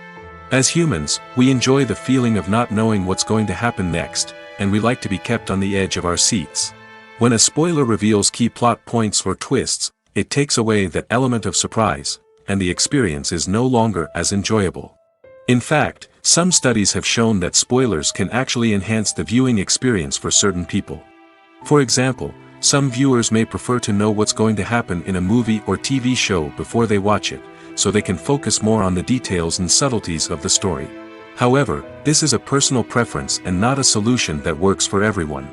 As humans, we enjoy the feeling of not knowing what's going to happen next, and we like to be kept on the edge of our seats. When a spoiler reveals key plot points or twists, it takes away that element of surprise, and the experience is no longer as enjoyable. In fact, some studies have shown that spoilers can actually enhance the viewing experience for certain people. For example, some viewers may prefer to know what's going to happen in a movie or TV show before they watch it, so they can focus more on the details and subtleties of the story. However, this is a personal preference and not a solution that works for everyone.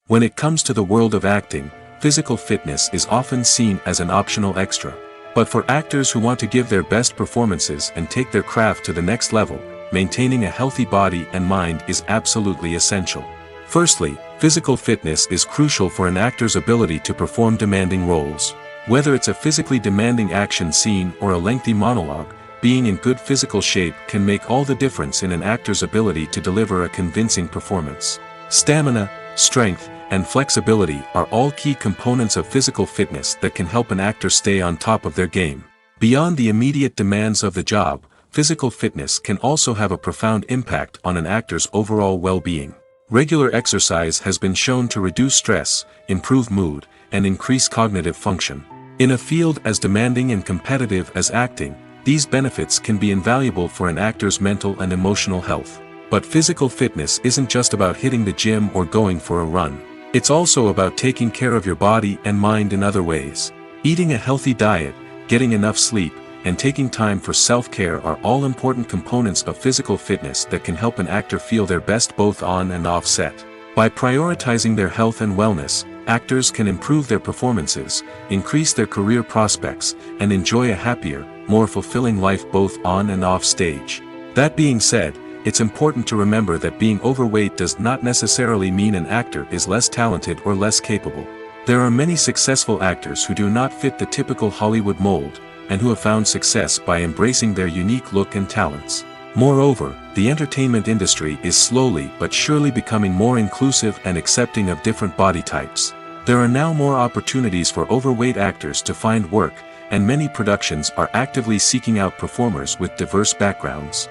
When it comes to the world of acting, physical fitness is often seen as an optional extra. But for actors who want to give their best performances and take their craft to the next level, maintaining a healthy body and mind is absolutely essential. Firstly, physical fitness is crucial for an actor's ability to perform demanding roles. Whether it's a physically demanding action scene or a lengthy monologue, being in good physical shape can make all the difference in an actor's ability to deliver a convincing performance. Stamina, strength, and flexibility are all key components of physical fitness that can help an actor stay on top of their game. Beyond the immediate demands of the job, physical fitness can also have a profound impact on an actor's overall well-being. Regular exercise has been shown to reduce stress, improve mood, and increase cognitive function. In a field as demanding and competitive as acting, these benefits can be invaluable for an actor's mental and emotional health. But physical fitness isn't just about hitting the gym or going for a run. It's also about taking care of your body and mind in other ways. Eating a healthy diet, getting enough sleep, and taking time for self-care are all important components of physical fitness that can help an actor feel their best both on and off set. By prioritizing their health and wellness, actors can improve their performances, increase their career prospects, and enjoy a happier, more fulfilling life both on and off stage. That being said, it's important to remember that being overweight does not necessarily mean an actor is less talented or less capable. There are many successful actors who do not fit the typical Hollywood mold, and who have found success by embracing their unique look and talents. Moreover, the entertainment industry is slowly but surely becoming more inclusive and accepting of different body types. There are now more opportunities for overweight actors to find work, and many productions are actively seeking out performers with diverse backgrounds.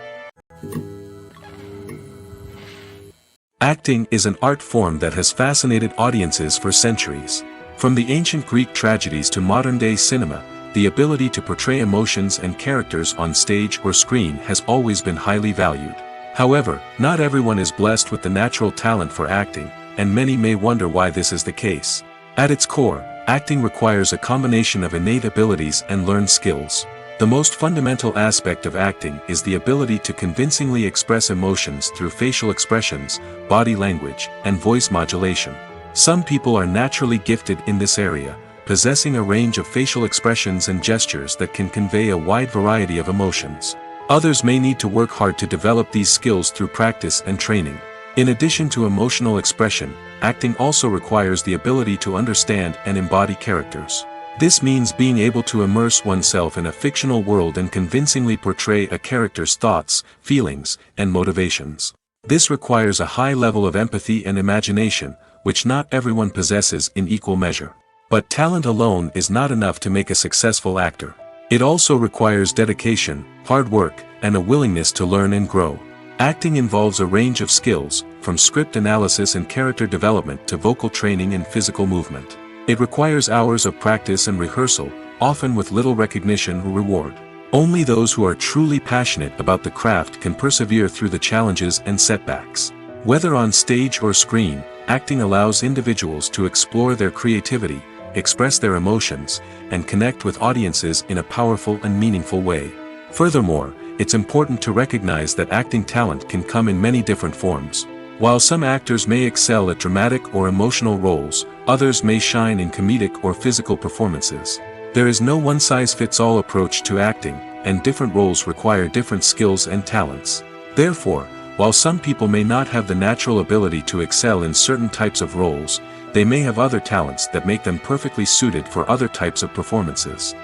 Acting is an art form that has fascinated audiences for centuries. From the ancient Greek tragedies to modern-day cinema, the ability to portray emotions and characters on stage or screen has always been highly valued. However, not everyone is blessed with the natural talent for acting, and many may wonder why this is the case. At its core, acting requires a combination of innate abilities and learned skills. The most fundamental aspect of acting is the ability to convincingly express emotions through facial expressions, body language, and voice modulation. Some people are naturally gifted in this area, possessing a range of facial expressions and gestures that can convey a wide variety of emotions. Others may need to work hard to develop these skills through practice and training. In addition to emotional expression, acting also requires the ability to understand and embody characters. This means being able to immerse oneself in a fictional world and convincingly portray a character's thoughts, feelings, and motivations. This requires a high level of empathy and imagination, which not everyone possesses in equal measure. But talent alone is not enough to make a successful actor. It also requires dedication, hard work, and a willingness to learn and grow. Acting involves a range of skills, from script analysis and character development to vocal training and physical movement. It requires hours of practice and rehearsal, often with little recognition or reward. Only those who are truly passionate about the craft can persevere through the challenges and setbacks. Whether on stage or screen, acting allows individuals to explore their creativity, express their emotions, and connect with audiences in a powerful and meaningful way. Furthermore, it's important to recognize that acting talent can come in many different forms. While some actors may excel at dramatic or emotional roles, others may shine in comedic or physical performances. There is no one-size-fits-all approach to acting, and different roles require different skills and talents. Therefore, while some people may not have the natural ability to excel in certain types of roles, they may have other talents that make them perfectly suited for other types of performances.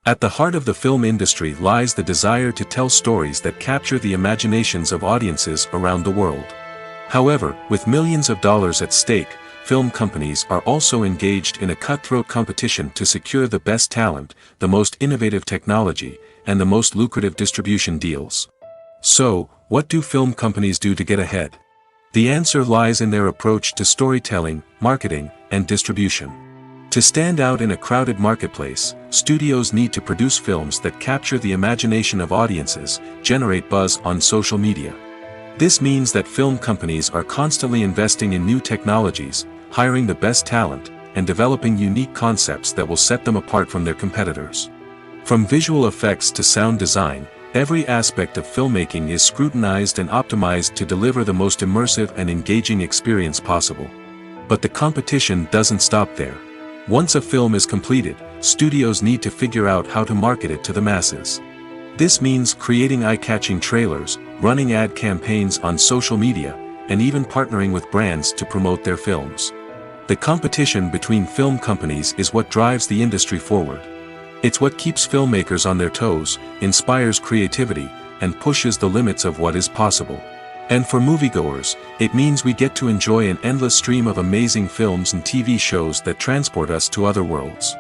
At the heart of the film industry lies the desire to tell stories that capture the imaginations of audiences around the world. However, with millions of dollars at stake, film companies are also engaged in a cutthroat competition to secure the best talent, the most innovative technology, and the most lucrative distribution deals. So, what do film companies do to get ahead? The answer lies in their approach to storytelling, marketing, and distribution. To stand out in a crowded marketplace, studios need to produce films that capture the imagination of audiences, generate buzz on social media. This means that film companies are constantly investing in new technologies, hiring the best talent, and developing unique concepts that will set them apart from their competitors. From visual effects to sound design, every aspect of filmmaking is scrutinized and optimized to deliver the most immersive and engaging experience possible. But the competition doesn't stop there. Once a film is completed, studios need to figure out how to market it to the masses. This means creating eye-catching trailers, running ad campaigns on social media, and even partnering with brands to promote their films. The competition between film companies is what drives the industry forward. It's what keeps filmmakers on their toes, inspires creativity, and pushes the limits of what is possible. And for moviegoers, it means we get to enjoy an endless stream of amazing films and TV shows that transport us to other worlds.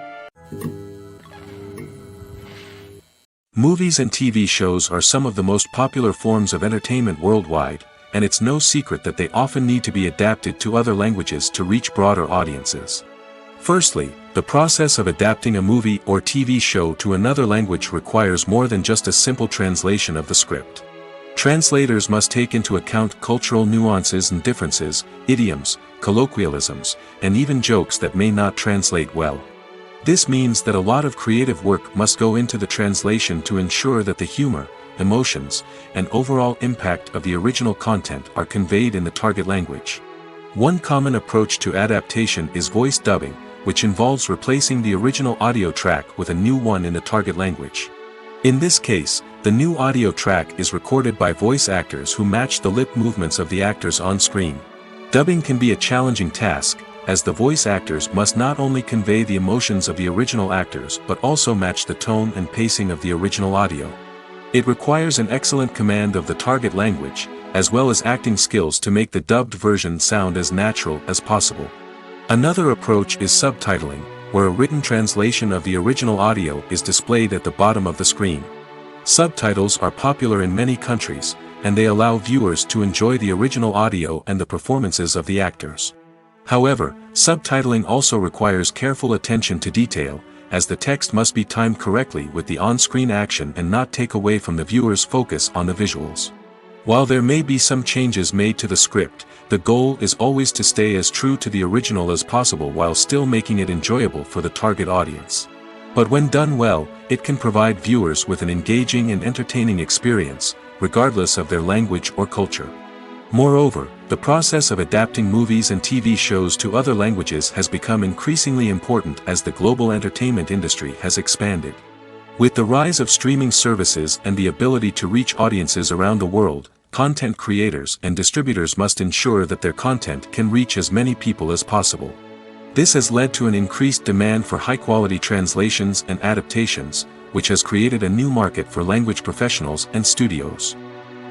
Movies and TV shows are some of the most popular forms of entertainment worldwide, and it's no secret that they often need to be adapted to other languages to reach broader audiences. Firstly, the process of adapting a movie or TV show to another language requires more than just a simple translation of the script. Translators must take into account cultural nuances and differences, idioms, colloquialisms, and even jokes that may not translate well. This means that a lot of creative work must go into the translation to ensure that the humor, emotions, and overall impact of the original content are conveyed in the target language. One common approach to adaptation is voice dubbing, which involves replacing the original audio track with a new one in the target language. In this case, the new audio track is recorded by voice actors who match the lip movements of the actors on screen. Dubbing can be a challenging task, as the voice actors must not only convey the emotions of the original actors but also match the tone and pacing of the original audio. It requires an excellent command of the target language, as well as acting skills to make the dubbed version sound as natural as possible. Another approach is subtitling, where a written translation of the original audio is displayed at the bottom of the screen. Subtitles are popular in many countries, and they allow viewers to enjoy the original audio and the performances of the actors. However, subtitling also requires careful attention to detail, as the text must be timed correctly with the on-screen action and not take away from the viewer's focus on the visuals. While there may be some changes made to the script, the goal is always to stay as true to the original as possible while still making it enjoyable for the target audience. But when done well, it can provide viewers with an engaging and entertaining experience, regardless of their language or culture. Moreover, the process of adapting movies and TV shows to other languages has become increasingly important as the global entertainment industry has expanded. With the rise of streaming services and the ability to reach audiences around the world, content creators and distributors must ensure that their content can reach as many people as possible. This has led to an increased demand for high-quality translations and adaptations, which has created a new market for language professionals and studios.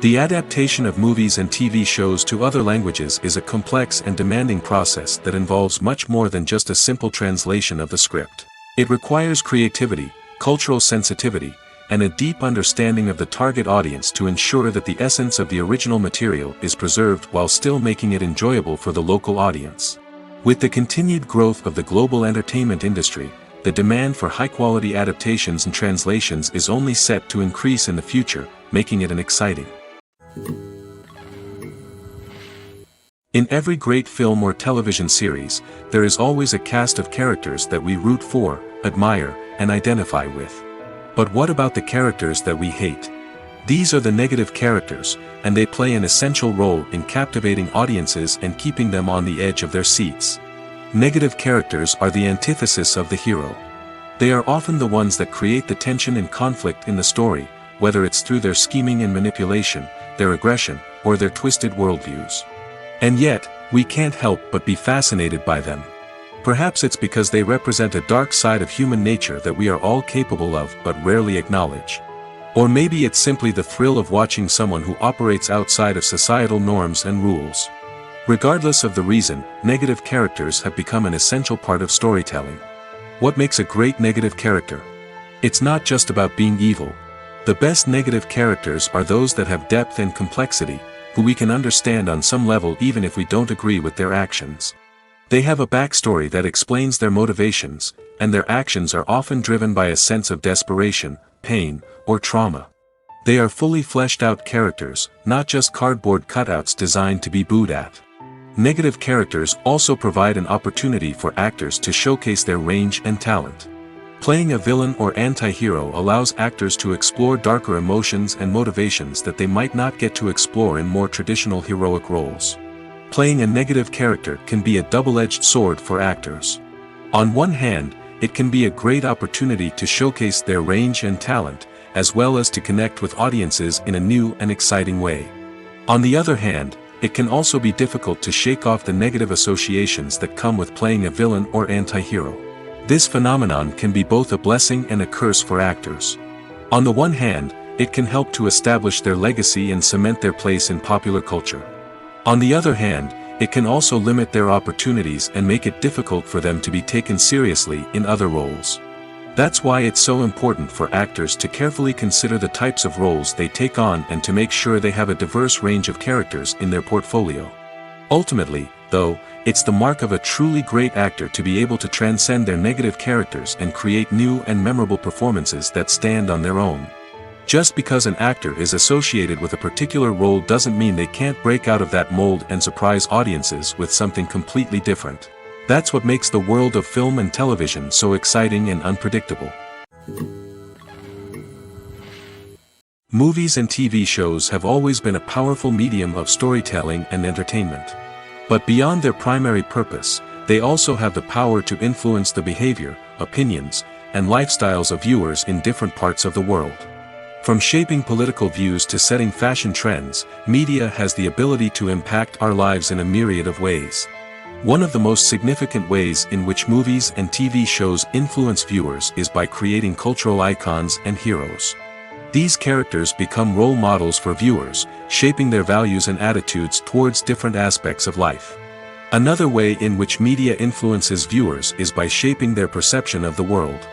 The adaptation of movies and TV shows to other languages is a complex and demanding process that involves much more than just a simple translation of the script. It requires creativity, cultural sensitivity, and a deep understanding of the target audience to ensure that the essence of the original material is preserved while still making it enjoyable for the local audience. With the continued growth of the global entertainment industry, the demand for high-quality adaptations and translations is only set to increase in the future, making it an exciting. In every great film or television series, there is always a cast of characters that we root for, admire, and identify with. But what about the characters that we hate? These are the negative characters, and they play an essential role in captivating audiences and keeping them on the edge of their seats. Negative characters are the antithesis of the hero. They are often the ones that create the tension and conflict in the story, whether it's through their scheming and manipulation, their aggression, or their twisted worldviews. And yet, we can't help but be fascinated by them. Perhaps it's because they represent a dark side of human nature that we are all capable of but rarely acknowledge. Or maybe it's simply the thrill of watching someone who operates outside of societal norms and rules. Regardless of the reason, negative characters have become an essential part of storytelling. What makes a great negative character? It's not just about being evil. The best negative characters are those that have depth and complexity, who we can understand on some level even if we don't agree with their actions. They have a backstory that explains their motivations, and their actions are often driven by a sense of desperation, pain, or trauma. They are fully fleshed out characters, not just cardboard cutouts designed to be booed at. Negative characters also provide an opportunity for actors to showcase their range and talent. Playing a villain or anti-hero allows actors to explore darker emotions and motivations that they might not get to explore in more traditional heroic roles. Playing a negative character can be a double-edged sword for actors. On one hand, it can be a great opportunity to showcase their range and talent, as well as to connect with audiences in a new and exciting way. On the other hand, it can also be difficult to shake off the negative associations that come with playing a villain or anti-hero. This phenomenon can be both a blessing and a curse for actors. On the one hand, it can help to establish their legacy and cement their place in popular culture. On the other hand, it can also limit their opportunities and make it difficult for them to be taken seriously in other roles. That's why it's so important for actors to carefully consider the types of roles they take on and to make sure they have a diverse range of characters in their portfolio. Ultimately, though, it's the mark of a truly great actor to be able to transcend their negative characters and create new and memorable performances that stand on their own. Just because an actor is associated with a particular role doesn't mean they can't break out of that mold and surprise audiences with something completely different. That's what makes the world of film and television so exciting and unpredictable. Movies and TV shows have always been a powerful medium of storytelling and entertainment. But beyond their primary purpose, they also have the power to influence the behavior, opinions, and lifestyles of viewers in different parts of the world. From shaping political views to setting fashion trends, media has the ability to impact our lives in a myriad of ways. One of the most significant ways in which movies and TV shows influence viewers is by creating cultural icons and heroes. These characters become role models for viewers, shaping their values and attitudes towards different aspects of life. Another way in which media influences viewers is by shaping their perception of the world.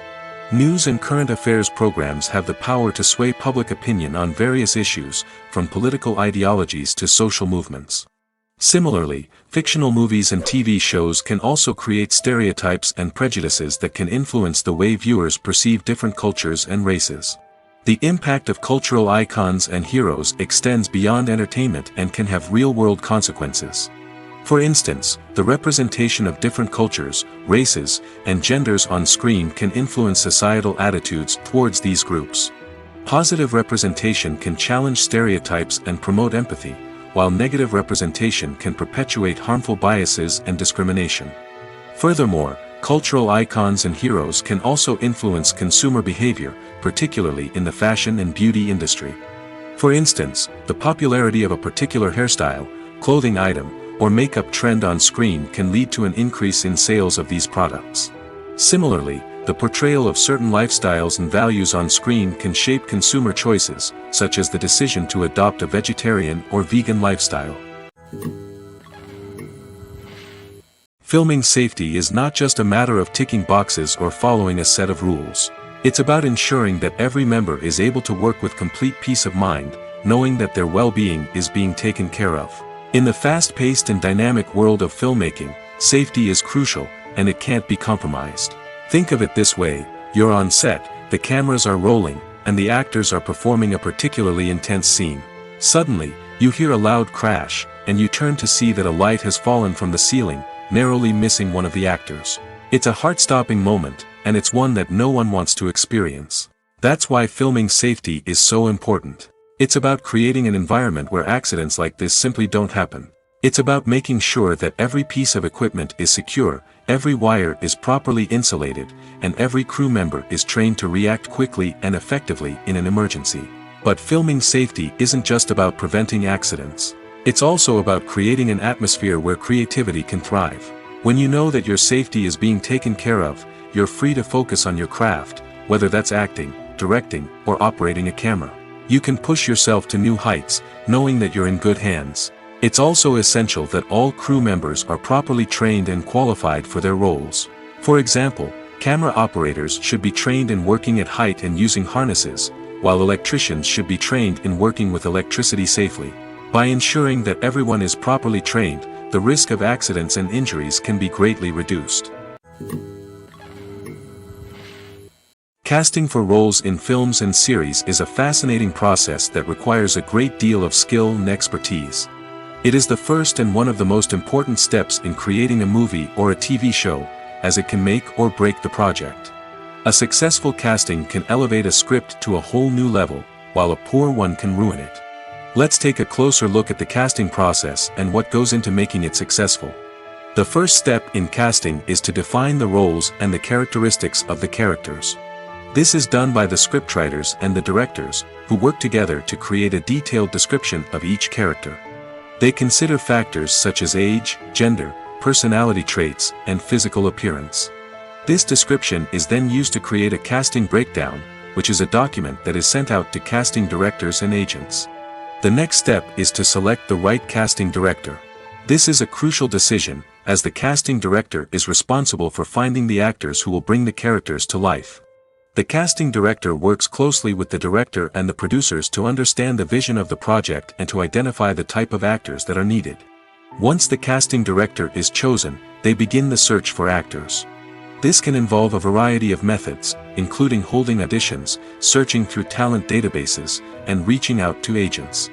News and current affairs programs have the power to sway public opinion on various issues, from political ideologies to social movements. Similarly, fictional movies and TV shows can also create stereotypes and prejudices that can influence the way viewers perceive different cultures and races. The impact of cultural icons and heroes extends beyond entertainment and can have real-world consequences. For instance, the representation of different cultures, races, and genders on screen can influence societal attitudes towards these groups. Positive representation can challenge stereotypes and promote empathy, while negative representation can perpetuate harmful biases and discrimination. Furthermore, cultural icons and heroes can also influence consumer behavior, particularly in the fashion and beauty industry. For instance, the popularity of a particular hairstyle, clothing item, or makeup trend on screen can lead to an increase in sales of these products. Similarly, the portrayal of certain lifestyles and values on screen can shape consumer choices, such as the decision to adopt a vegetarian or vegan lifestyle. Filming safety is not just a matter of ticking boxes or following a set of rules. It's about ensuring that every member is able to work with complete peace of mind, knowing that their well-being is being taken care of. In the fast-paced and dynamic world of filmmaking, safety is crucial, and it can't be compromised. Think of it this way: you're on set, the cameras are rolling, and the actors are performing a particularly intense scene. Suddenly, you hear a loud crash, and you turn to see that a light has fallen from the ceiling, narrowly missing one of the actors. It's a heart-stopping moment, and it's one that no one wants to experience. That's why filming safety is so important. It's about creating an environment where accidents like this simply don't happen. It's about making sure that every piece of equipment is secure, every wire is properly insulated, and every crew member is trained to react quickly and effectively in an emergency. But filming safety isn't just about preventing accidents. It's also about creating an atmosphere where creativity can thrive. When you know that your safety is being taken care of, you're free to focus on your craft, whether that's acting, directing, or operating a camera. You can push yourself to new heights, knowing that you're in good hands. It's also essential that all crew members are properly trained and qualified for their roles. For example, camera operators should be trained in working at height and using harnesses, while electricians should be trained in working with electricity safely. By ensuring that everyone is properly trained, the risk of accidents and injuries can be greatly reduced. Casting for roles in films and series is a fascinating process that requires a great deal of skill and expertise. It is the first and one of the most important steps in creating a movie or a TV show, as it can make or break the project. A successful casting can elevate a script to a whole new level, while a poor one can ruin it. Let's take a closer look at the casting process and what goes into making it successful. The first step in casting is to define the roles and the characteristics of the characters. This is done by the scriptwriters and the directors, who work together to create a detailed description of each character. They consider factors such as age, gender, personality traits, and physical appearance. This description is then used to create a casting breakdown, which is a document that is sent out to casting directors and agents. The next step is to select the right casting director. This is a crucial decision, as the casting director is responsible for finding the actors who will bring the characters to life. The casting director works closely with the director and the producers to understand the vision of the project and to identify the type of actors that are needed. Once the casting director is chosen, they begin the search for actors. This can involve a variety of methods, including holding auditions, searching through talent databases, and reaching out to agents.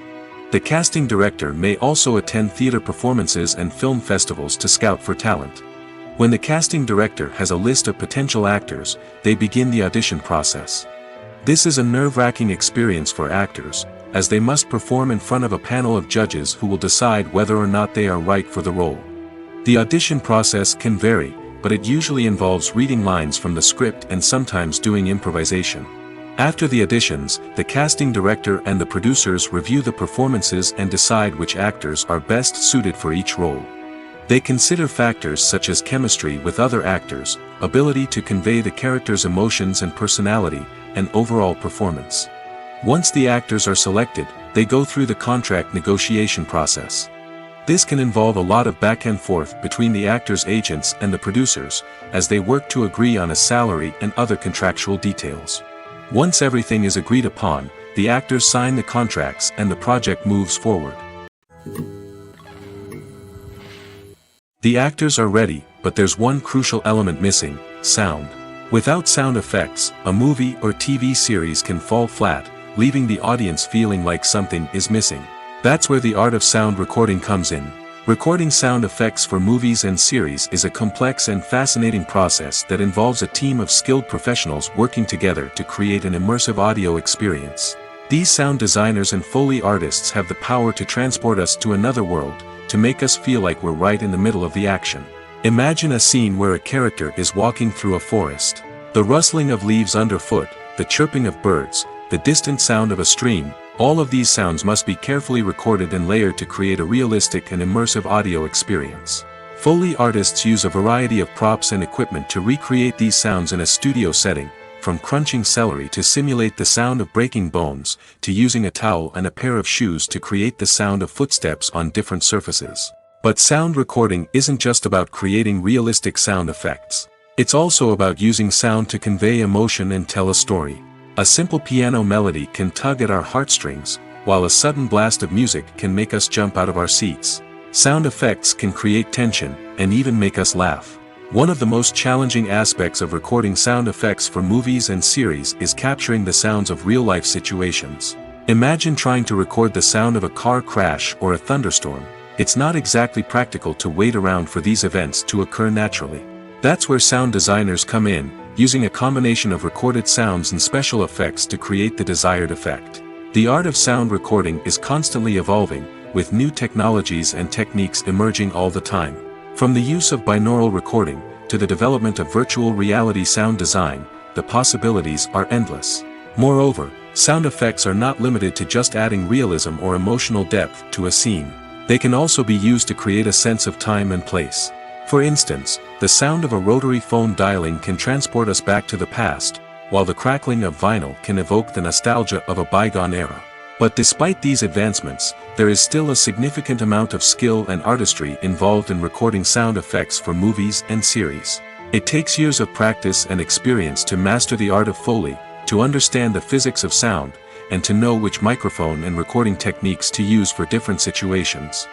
The casting director may also attend theater performances and film festivals to scout for talent. When the casting director has a list of potential actors, they begin the audition process. This is a nerve-wracking experience for actors, as they must perform in front of a panel of judges who will decide whether or not they are right for the role. The audition process can vary, but it usually involves reading lines from the script and sometimes doing improvisation. After the auditions, the casting director and the producers review the performances and decide which actors are best suited for each role. They consider factors such as chemistry with other actors, ability to convey the character's emotions and personality, and overall performance. Once the actors are selected, they go through the contract negotiation process. This can involve a lot of back and forth between the actors' agents and the producers, as they work to agree on a salary and other contractual details. Once everything is agreed upon, the actors sign the contracts and the project moves forward. The actors are ready, but there's one crucial element missing: sound. Without sound effects, a movie or TV series can fall flat, leaving the audience feeling like something is missing. That's where the art of sound recording comes in. Recording sound effects for movies and series is a complex and fascinating process that involves a team of skilled professionals working together to create an immersive audio experience. These sound designers and Foley artists have the power to transport us to another world, to make us feel like we're right in the middle of the action. Imagine a scene where a character is walking through a forest. The rustling of leaves underfoot, the chirping of birds, the distant sound of a stream, all of these sounds must be carefully recorded and layered to create a realistic and immersive audio experience. Foley artists use a variety of props and equipment to recreate these sounds in a studio setting, from crunching celery to simulate the sound of breaking bones, to using a towel and a pair of shoes to create the sound of footsteps on different surfaces. But sound recording isn't just about creating realistic sound effects. It's also about using sound to convey emotion and tell a story. A simple piano melody can tug at our heartstrings, while a sudden blast of music can make us jump out of our seats. Sound effects can create tension, and even make us laugh. One of the most challenging aspects of recording sound effects for movies and series is capturing the sounds of real-life situations. Imagine trying to record the sound of a car crash or a thunderstorm. It's not exactly practical to wait around for these events to occur naturally. That's where sound designers come in, using a combination of recorded sounds and special effects to create the desired effect. The art of sound recording is constantly evolving, with new technologies and techniques emerging all the time. From the use of binaural recording, to the development of virtual reality sound design, the possibilities are endless. Moreover, sound effects are not limited to just adding realism or emotional depth to a scene. They can also be used to create a sense of time and place. For instance, the sound of a rotary phone dialing can transport us back to the past, while the crackling of vinyl can evoke the nostalgia of a bygone era. But despite these advancements, there is still a significant amount of skill and artistry involved in recording sound effects for movies and series. It takes years of practice and experience to master the art of Foley, to understand the physics of sound, and to know which microphone and recording techniques to use for different situations.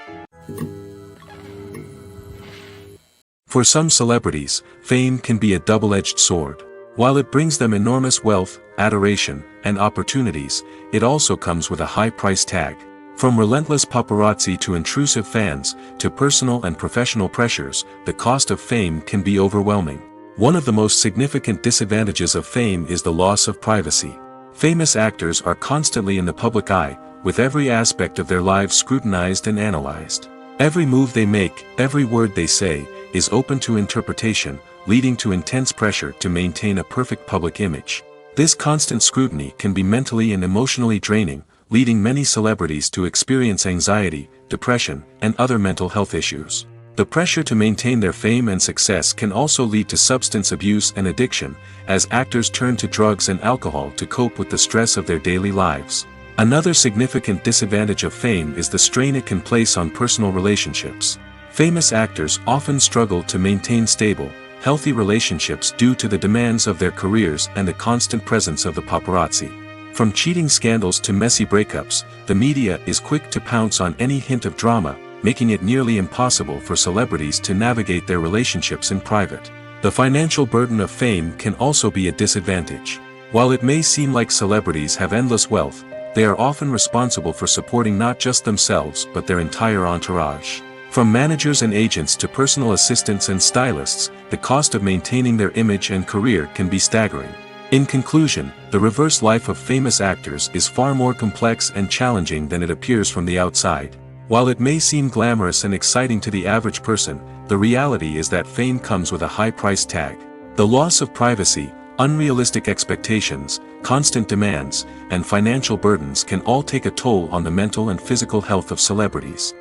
For some celebrities, fame can be a double-edged sword. While it brings them enormous wealth, adoration, and opportunities, it also comes with a high price tag. From relentless paparazzi to intrusive fans, to personal and professional pressures, the cost of fame can be overwhelming. One of the most significant disadvantages of fame is the loss of privacy. Famous actors are constantly in the public eye, with every aspect of their lives scrutinized and analyzed. Every move they make, every word they say, is open to interpretation, leading to intense pressure to maintain a perfect public image. This constant scrutiny can be mentally and emotionally draining, leading many celebrities to experience anxiety, depression, and other mental health issues. The pressure to maintain their fame and success can also lead to substance abuse and addiction, as actors turn to drugs and alcohol to cope with the stress of their daily lives. Another significant disadvantage of fame is the strain it can place on personal relationships. Famous actors often struggle to maintain stable, healthy relationships due to the demands of their careers and the constant presence of the paparazzi. From cheating scandals to messy breakups, the media is quick to pounce on any hint of drama, making it nearly impossible for celebrities to navigate their relationships in private. The financial burden of fame can also be a disadvantage. While it may seem like celebrities have endless wealth, they are often responsible for supporting not just themselves but their entire entourage. From managers and agents to personal assistants and stylists, the cost of maintaining their image and career can be staggering. In conclusion, the reverse life of famous actors is far more complex and challenging than it appears from the outside. While it may seem glamorous and exciting to the average person, the reality is that fame comes with a high price tag. The loss of privacy, unrealistic expectations, constant demands, and financial burdens can all take a toll on the mental and physical health of celebrities.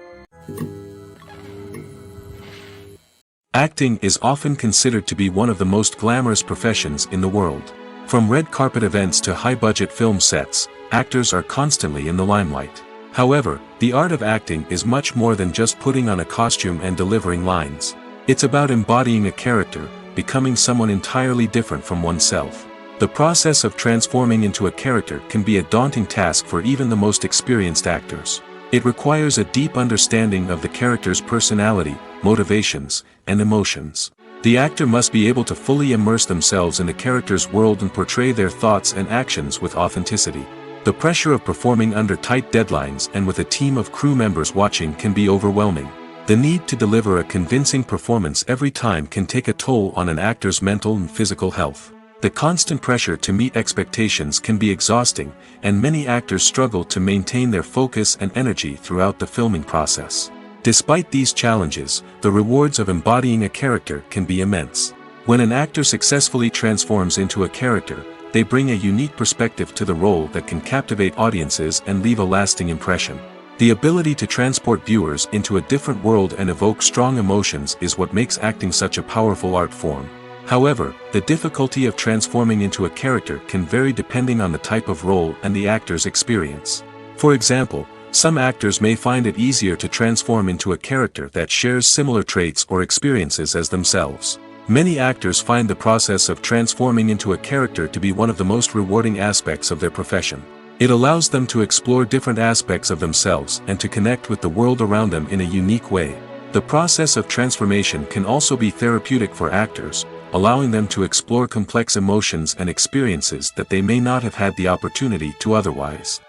Acting is often considered to be one of the most glamorous professions in the world. From red carpet events to high-budget film sets, actors are constantly in the limelight. However, the art of acting is much more than just putting on a costume and delivering lines. It's about embodying a character, becoming someone entirely different from oneself. The process of transforming into a character can be a daunting task for even the most experienced actors. It requires a deep understanding of the character's personality, motivations, and emotions. The actor must be able to fully immerse themselves in the character's world and portray their thoughts and actions with authenticity. The pressure of performing under tight deadlines and with a team of crew members watching can be overwhelming. The need to deliver a convincing performance every time can take a toll on an actor's mental and physical health. The constant pressure to meet expectations can be exhausting, and many actors struggle to maintain their focus and energy throughout the filming process. Despite these challenges, the rewards of embodying a character can be immense. When an actor successfully transforms into a character, they bring a unique perspective to the role that can captivate audiences and leave a lasting impression. The ability to transport viewers into a different world and evoke strong emotions is what makes acting such a powerful art form. However, the difficulty of transforming into a character can vary depending on the type of role and the actor's experience. For example, some actors may find it easier to transform into a character that shares similar traits or experiences as themselves. Many actors find the process of transforming into a character to be one of the most rewarding aspects of their profession. It allows them to explore different aspects of themselves and to connect with the world around them in a unique way. The process of transformation can also be therapeutic for actors, allowing them to explore complex emotions and experiences that they may not have had the opportunity to otherwise.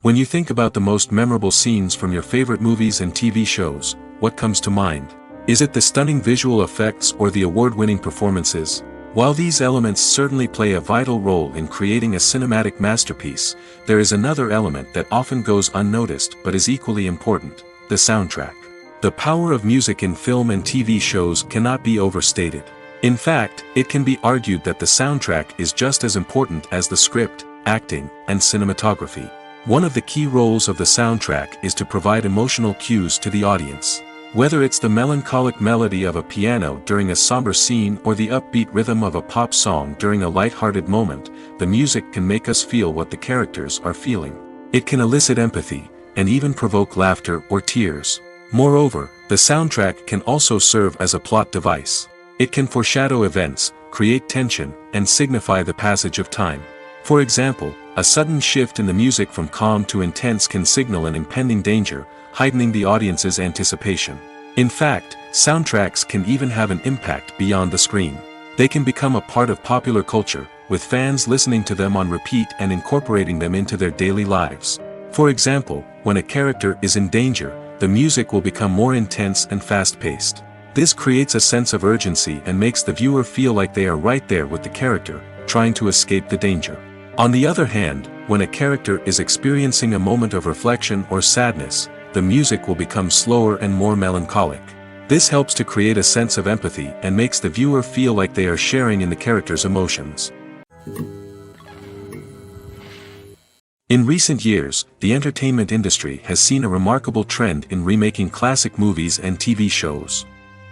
When you think about the most memorable scenes from your favorite movies and TV shows, what comes to mind? Is it the stunning visual effects or the award-winning performances? While these elements certainly play a vital role in creating a cinematic masterpiece, there is another element that often goes unnoticed but is equally important: the soundtrack. The power of music in film and TV shows cannot be overstated. In fact, it can be argued that the soundtrack is just as important as the script, acting, and cinematography. One of the key roles of the soundtrack is to provide emotional cues to the audience. Whether it's the melancholic melody of a piano during a somber scene or the upbeat rhythm of a pop song during a light-hearted moment, the music can make us feel what the characters are feeling. It can elicit empathy, and even provoke laughter or tears. Moreover, the soundtrack can also serve as a plot device. It can foreshadow events, create tension, and signify the passage of time. For example, a sudden shift in the music from calm to intense can signal an impending danger, heightening the audience's anticipation. In fact, soundtracks can even have an impact beyond the screen. They can become a part of popular culture, with fans listening to them on repeat and incorporating them into their daily lives. For example, when a character is in danger, the music will become more intense and fast-paced. This creates a sense of urgency and makes the viewer feel like they are right there with the character, trying to escape the danger. On the other hand, when a character is experiencing a moment of reflection or sadness, the music will become slower and more melancholic. This helps to create a sense of empathy and makes the viewer feel like they are sharing in the character's emotions. In recent years, the entertainment industry has seen a remarkable trend in remaking classic movies and TV shows.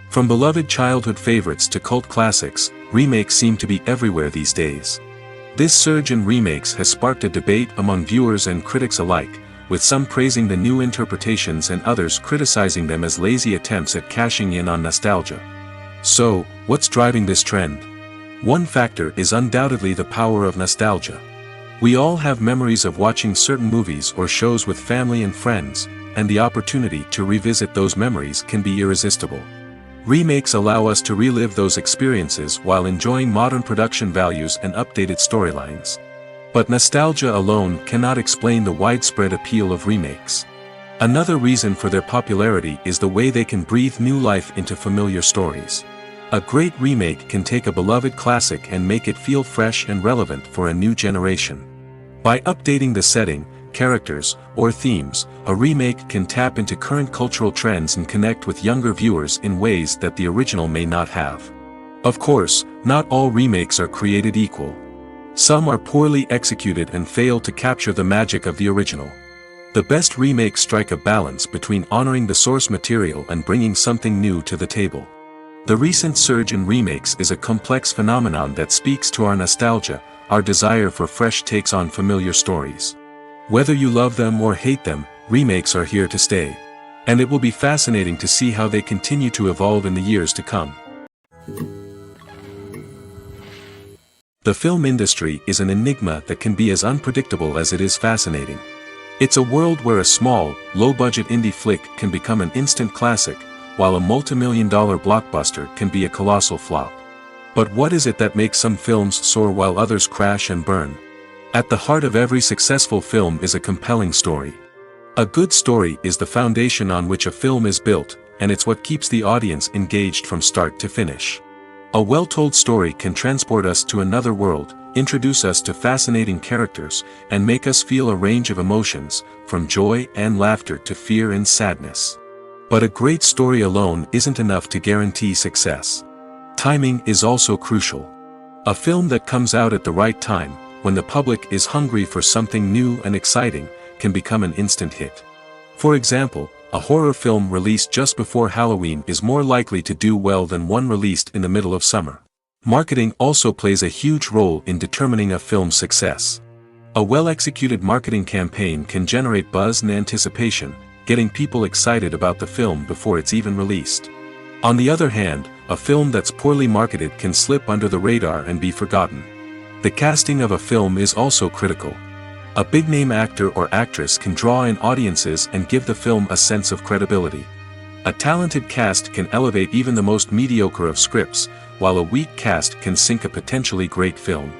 From beloved childhood favorites to cult classics, remakes seem to be everywhere these days. This surge in remakes has sparked a debate among viewers and critics alike, with some praising the new interpretations and others criticizing them as lazy attempts at cashing in on nostalgia. So, what's driving this trend? One factor is undoubtedly the power of nostalgia. We all have memories of watching certain movies or shows with family and friends, and the opportunity to revisit those memories can be irresistible. Remakes allow us to relive those experiences while enjoying modern production values and updated storylines. But nostalgia alone cannot explain the widespread appeal of remakes. Another reason for their popularity is the way they can breathe new life into familiar stories. A great remake can take a beloved classic and make it feel fresh and relevant for a new generation. By updating the setting, characters, or themes, a remake can tap into current cultural trends and connect with younger viewers in ways that the original may not have. Of course, not all remakes are created equal. Some are poorly executed and fail to capture the magic of the original. The best remakes strike a balance between honoring the source material and bringing something new to the table. The recent surge in remakes is a complex phenomenon that speaks to our nostalgia, our desire for fresh takes on familiar stories. Whether you love them or hate them, remakes are here to stay. And it will be fascinating to see how they continue to evolve in the years to come. The film industry is an enigma that can be as unpredictable as it is fascinating. It's a world where a small, low-budget indie flick can become an instant classic, while a multi-million-dollar blockbuster can be a colossal flop. But what is it that makes some films soar while others crash and burn? At the heart of every successful film is a compelling story. A good story is the foundation on which a film is built, and it's what keeps the audience engaged from start to finish. A well-told story can transport us to another world, introduce us to fascinating characters, and make us feel a range of emotions, from joy and laughter to fear and sadness. But a great story alone isn't enough to guarantee success. Timing is also crucial. A film that comes out at the right time, when the public is hungry for something new and exciting, can become an instant hit. For example, a horror film released just before Halloween is more likely to do well than one released in the middle of summer. Marketing also plays a huge role in determining a film's success. A well-executed marketing campaign can generate buzz and anticipation, getting people excited about the film before it's even released. On the other hand, a film that's poorly marketed can slip under the radar and be forgotten. The casting of a film is also critical. A big-name actor or actress can draw in audiences and give the film a sense of credibility. A talented cast can elevate even the most mediocre of scripts, while a weak cast can sink a potentially great film.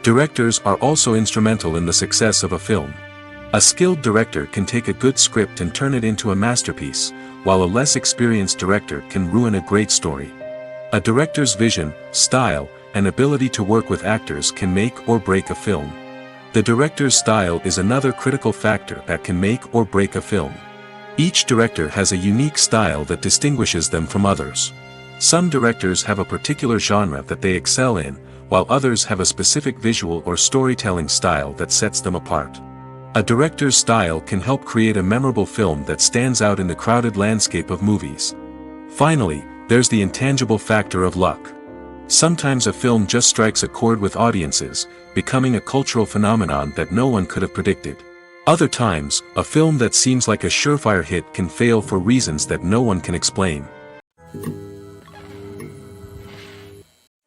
Directors are also instrumental in the success of a film. A skilled director can take a good script and turn it into a masterpiece, while a less experienced director can ruin a great story. A director's vision, style, and ability to work with actors can make or break a film. The director's style is another critical factor that can make or break a film. Each director has a unique style that distinguishes them from others. Some directors have a particular genre that they excel in, while others have a specific visual or storytelling style that sets them apart. A director's style can help create a memorable film that stands out in the crowded landscape of movies. Finally, there's the intangible factor of luck. Sometimes a film just strikes a chord with audiences, becoming a cultural phenomenon that no one could have predicted. Other times, a film that seems like a surefire hit can fail for reasons that no one can explain.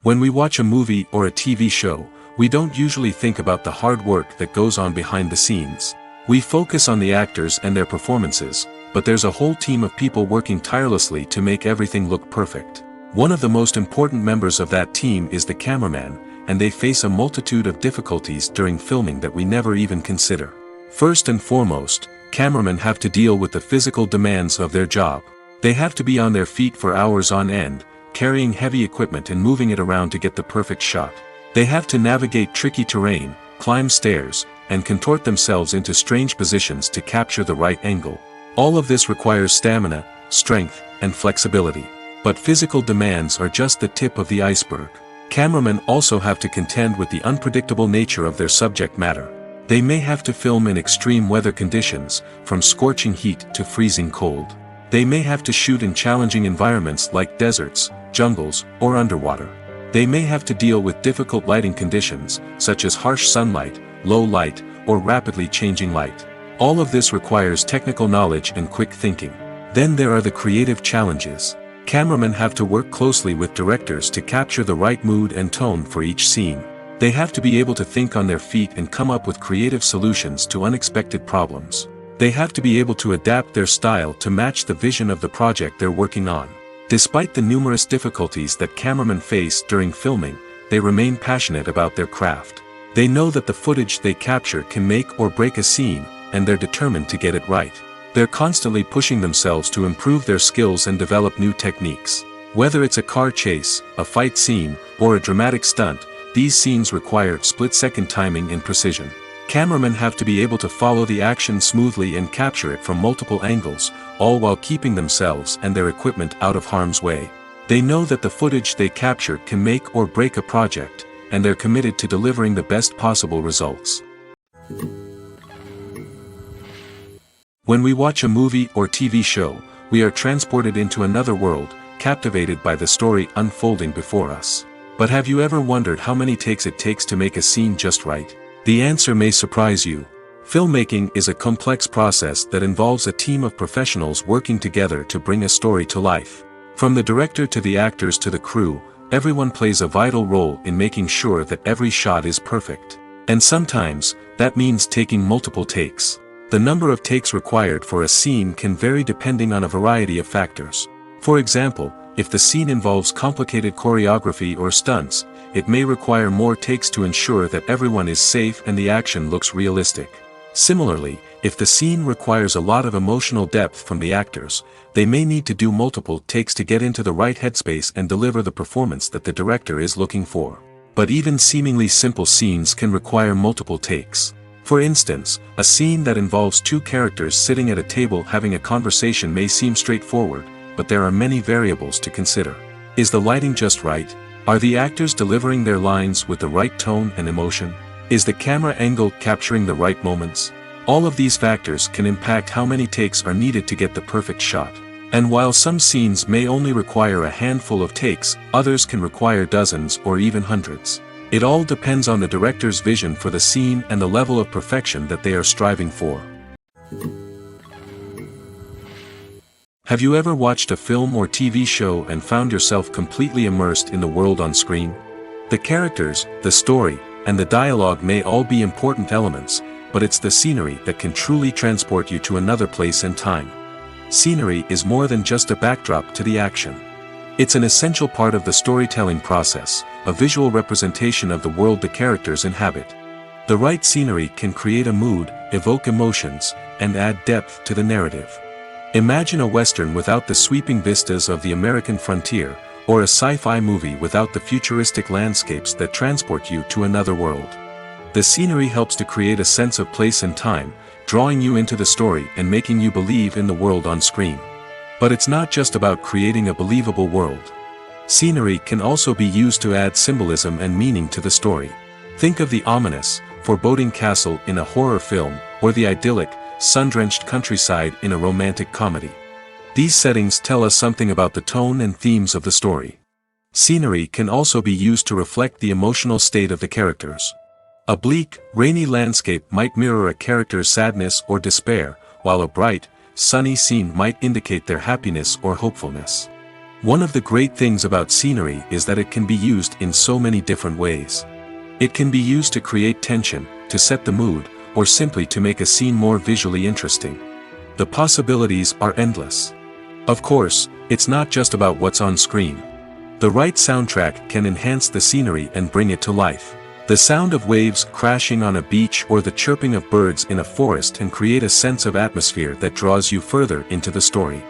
When we watch a movie or a TV show, we don't usually think about the hard work that goes on behind the scenes. We focus on the actors and their performances, but there's a whole team of people working tirelessly to make everything look perfect. One of the most important members of that team is the cameraman, and they face a multitude of difficulties during filming that we never even consider. First and foremost, cameramen have to deal with the physical demands of their job. They have to be on their feet for hours on end, carrying heavy equipment and moving it around to get the perfect shot. They have to navigate tricky terrain, climb stairs, and contort themselves into strange positions to capture the right angle. All of this requires stamina, strength, and flexibility. But physical demands are just the tip of the iceberg. Cameramen also have to contend with the unpredictable nature of their subject matter. They may have to film in extreme weather conditions, from scorching heat to freezing cold. They may have to shoot in challenging environments like deserts, jungles, or underwater. They may have to deal with difficult lighting conditions, such as harsh sunlight, low light, or rapidly changing light. All of this requires technical knowledge and quick thinking. Then there are the creative challenges. Cameramen have to work closely with directors to capture the right mood and tone for each scene. They have to be able to think on their feet and come up with creative solutions to unexpected problems. They have to be able to adapt their style to match the vision of the project they're working on. Despite the numerous difficulties that cameramen face during filming, they remain passionate about their craft. They know that the footage they capture can make or break a scene, and they're determined to get it right. They're constantly pushing themselves to improve their skills and develop new techniques. Whether it's a car chase, a fight scene, or a dramatic stunt, these scenes require split-second timing and precision. Cameramen have to be able to follow the action smoothly and capture it from multiple angles, all while keeping themselves and their equipment out of harm's way. They know that the footage they capture can make or break a project, and they're committed to delivering the best possible results. When we watch a movie or TV show, we are transported into another world, captivated by the story unfolding before us. But have you ever wondered how many takes it takes to make a scene just right? The answer may surprise you. Filmmaking is a complex process that involves a team of professionals working together to bring a story to life. From the director to the actors to the crew, everyone plays a vital role in making sure that every shot is perfect. And sometimes, that means taking multiple takes. The number of takes required for a scene can vary depending on a variety of factors. For example, if the scene involves complicated choreography or stunts, it may require more takes to ensure that everyone is safe and the action looks realistic. Similarly, if the scene requires a lot of emotional depth from the actors, they may need to do multiple takes to get into the right headspace and deliver the performance that the director is looking for. But even seemingly simple scenes can require multiple takes. For instance, a scene that involves two characters sitting at a table having a conversation may seem straightforward, but there are many variables to consider. Is the lighting just right? Are the actors delivering their lines with the right tone and emotion? Is the camera angle capturing the right moments? All of these factors can impact how many takes are needed to get the perfect shot. And while some scenes may only require a handful of takes, others can require dozens or even hundreds. It all depends on the director's vision for the scene and the level of perfection that they are striving for. Have you ever watched a film or TV show and found yourself completely immersed in the world on screen? The characters, the story, and the dialogue may all be important elements, but it's the scenery that can truly transport you to another place and time. Scenery is more than just a backdrop to the action. It's an essential part of the storytelling process, a visual representation of the world the characters inhabit. The right scenery can create a mood, evoke emotions, and add depth to the narrative. Imagine a Western without the sweeping vistas of the American frontier, or a sci-fi movie without the futuristic landscapes that transport you to another world. The scenery helps to create a sense of place and time, drawing you into the story and making you believe in the world on screen. But it's not just about creating a believable world. Scenery can also be used to add symbolism and meaning to the story. Think of the ominous, foreboding castle in a horror film, or the idyllic, sun-drenched countryside in a romantic comedy. These settings tell us something about the tone and themes of the story. Scenery can also be used to reflect the emotional state of the characters. A bleak, rainy landscape might mirror a character's sadness or despair, while a bright, sunny scene might indicate their happiness or hopefulness. One of the great things about scenery is that it can be used in so many different ways. It can be used to create tension, to set the mood, or simply to make a scene more visually interesting. The possibilities are endless. Of course, it's not just about what's on screen. The right soundtrack can enhance the scenery and bring it to life. The sound of waves crashing on a beach or the chirping of birds in a forest can create a sense of atmosphere that draws you further into the story.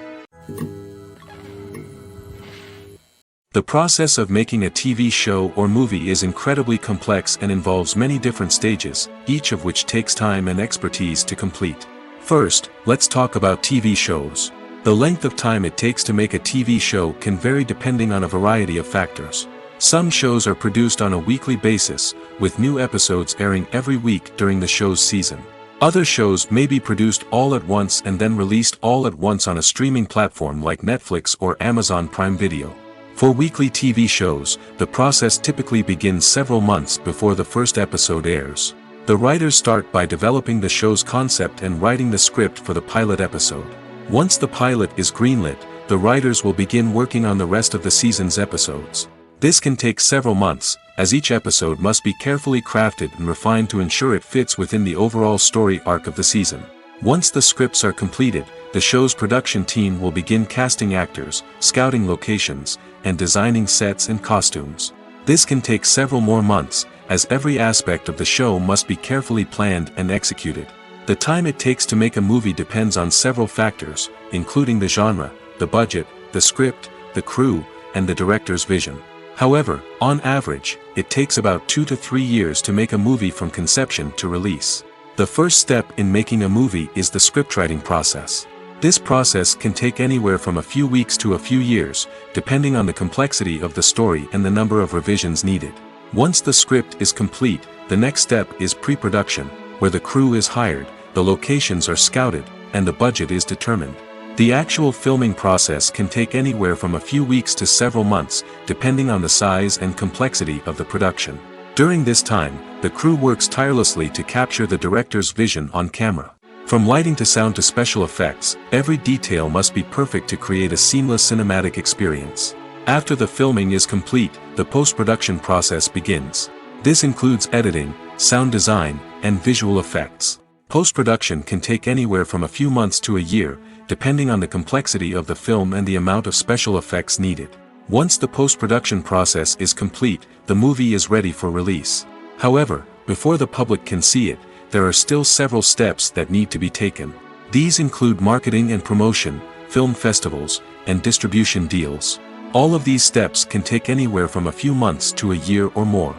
The process of making a TV show or movie is incredibly complex and involves many different stages, each of which takes time and expertise to complete. First, let's talk about TV shows. The length of time it takes to make a TV show can vary depending on a variety of factors. Some shows are produced on a weekly basis, with new episodes airing every week during the show's season. Other shows may be produced all at once and then released all at once on a streaming platform like Netflix or Amazon Prime Video. For weekly TV shows, the process typically begins several months before the first episode airs. The writers start by developing the show's concept and writing the script for the pilot episode. Once the pilot is greenlit, the writers will begin working on the rest of the season's episodes. This can take several months, as each episode must be carefully crafted and refined to ensure it fits within the overall story arc of the season. Once the scripts are completed, the show's production team will begin casting actors, scouting locations, and designing sets and costumes. This can take several more months, as every aspect of the show must be carefully planned and executed. The time it takes to make a movie depends on several factors, including the genre, the budget, the script, the crew, and the director's vision. However, on average, it takes about 2 to 3 years to make a movie from conception to release. The first step in making a movie is the scriptwriting process. This process can take anywhere from a few weeks to a few years, depending on the complexity of the story and the number of revisions needed. Once the script is complete, the next step is pre-production, where the crew is hired, the locations are scouted, and the budget is determined. The actual filming process can take anywhere from a few weeks to several months, depending on the size and complexity of the production. During this time, the crew works tirelessly to capture the director's vision on camera. From lighting to sound to special effects, every detail must be perfect to create a seamless cinematic experience. After the filming is complete, the post-production process begins. This includes editing, sound design, and visual effects. Post-production can take anywhere from a few months to a year, depending on the complexity of the film and the amount of special effects needed. Once the post-production process is complete, the movie is ready for release. However, before the public can see it, there are still several steps that need to be taken. These include marketing and promotion, film festivals, and distribution deals. All of these steps can take anywhere from a few months to a year or more.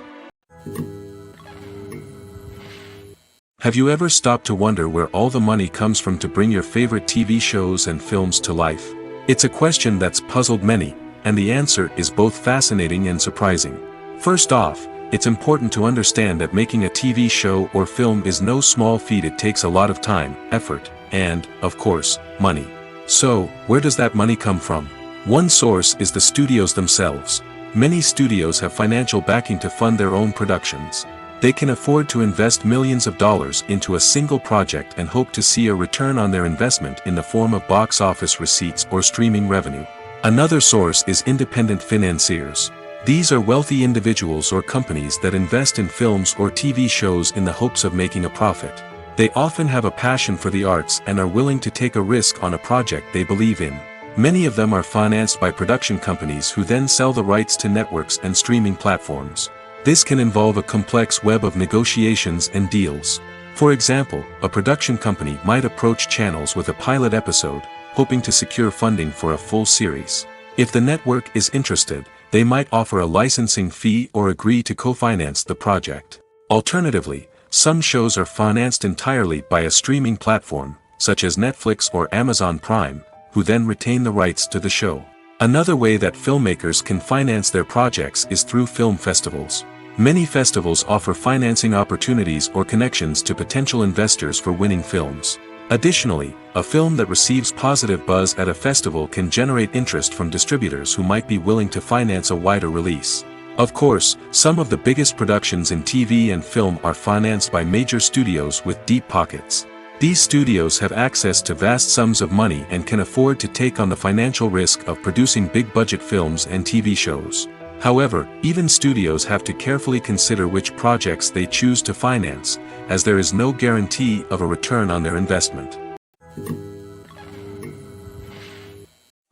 Have you ever stopped to wonder where all the money comes from to bring your favorite TV shows and films to life? It's a question that's puzzled many, and the answer is both fascinating and surprising. First off, it's important to understand that making a TV show or film is no small feat. It takes a lot of time, effort, and, of course, money. So, where does that money come from? One source is the studios themselves. Many studios have financial backing to fund their own productions. They can afford to invest millions of dollars into a single project and hope to see a return on their investment in the form of box office receipts or streaming revenue. Another source is independent financiers. These are wealthy individuals or companies that invest in films or TV shows in the hopes of making a profit. They often have a passion for the arts and are willing to take a risk on a project they believe in. Many of them are financed by production companies who then sell the rights to networks and streaming platforms. This can involve a complex web of negotiations and deals. For example, a production company might approach channels with a pilot episode, hoping to secure funding for a full series. If the network is interested, they might offer a licensing fee or agree to co-finance the project. Alternatively, some shows are financed entirely by a streaming platform, such as Netflix or Amazon Prime, who then retain the rights to the show. Another way that filmmakers can finance their projects is through film festivals. Many festivals offer financing opportunities or connections to potential investors for winning films. Additionally, a film that receives positive buzz at a festival can generate interest from distributors who might be willing to finance a wider release. Of course, some of the biggest productions in TV and film are financed by major studios with deep pockets. These studios have access to vast sums of money and can afford to take on the financial risk of producing big-budget films and TV shows. However, even studios have to carefully consider which projects they choose to finance, as there is no guarantee of a return on their investment.